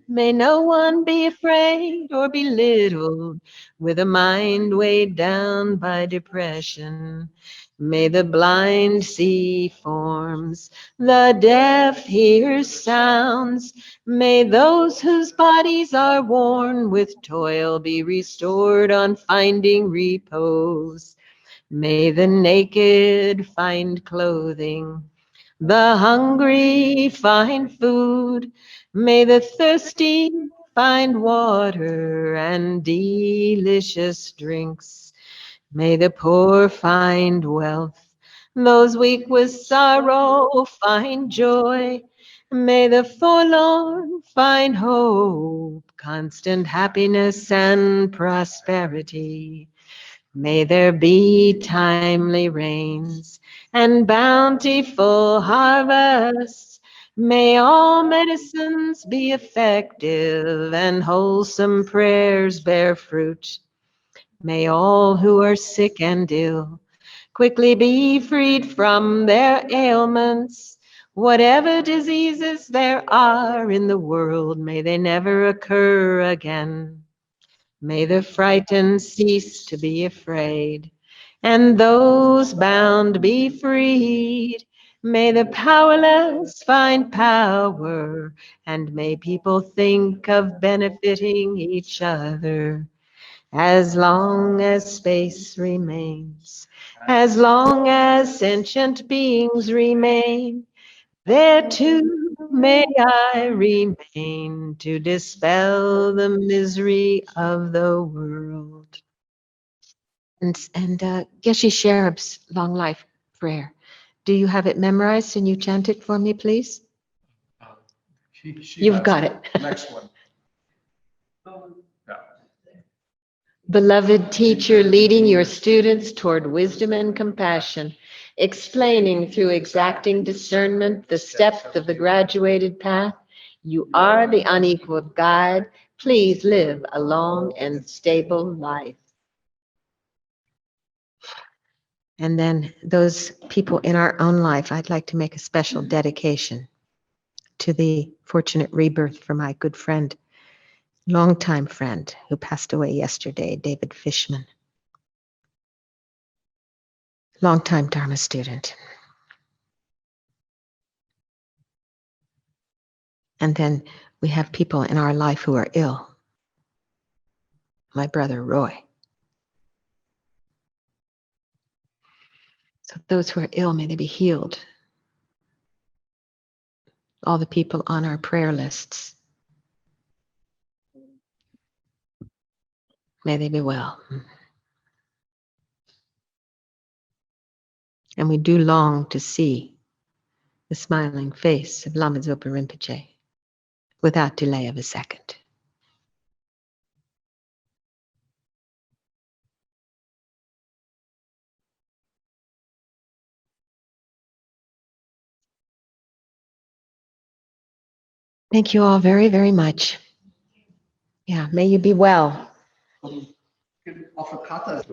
May no one be afraid or belittled with a mind weighed down by depression. May the blind see forms, the deaf hear sounds. May those whose bodies are worn with toil be restored on finding repose. May the naked find clothing, the hungry find food. May the thirsty find water and delicious drinks. May the poor find wealth, Those weak with sorrow find joy. May the forlorn find hope, constant happiness and prosperity. May there be timely rains and bountiful harvests. May all medicines be effective and wholesome prayers bear fruit. May all who are sick and ill quickly be freed from their ailments. Whatever diseases there are in the world, may they never occur again. May the frightened cease to be afraid, and those bound be freed. May the powerless find power, and may people think of benefiting each other. As long as space remains, as long as sentient beings remain, there too may I remain to dispel the misery of the world. And Geshe Cherub's long life prayer. Do you have it memorized? And you chant it for me, please? She You've has got it. Next one. Yeah. Beloved teacher, leading your students toward wisdom and compassion, explaining through exacting discernment the steps of the graduated path, you are the unequaled guide. Please live a long and stable life. And then those people in our own life, I'd like to make a special dedication to the fortunate rebirth for my good friend, longtime friend who passed away yesterday, David Fishman. Longtime Dharma student. And then we have people in our life who are ill. My brother, Roy. So those who are ill, may they be healed. All the people on our prayer lists, may they be well. And we do long to see the smiling face of Lama Zopa Rinpoche without delay of a second. Thank you all very, very much. Yeah, may you be well. Offer kata.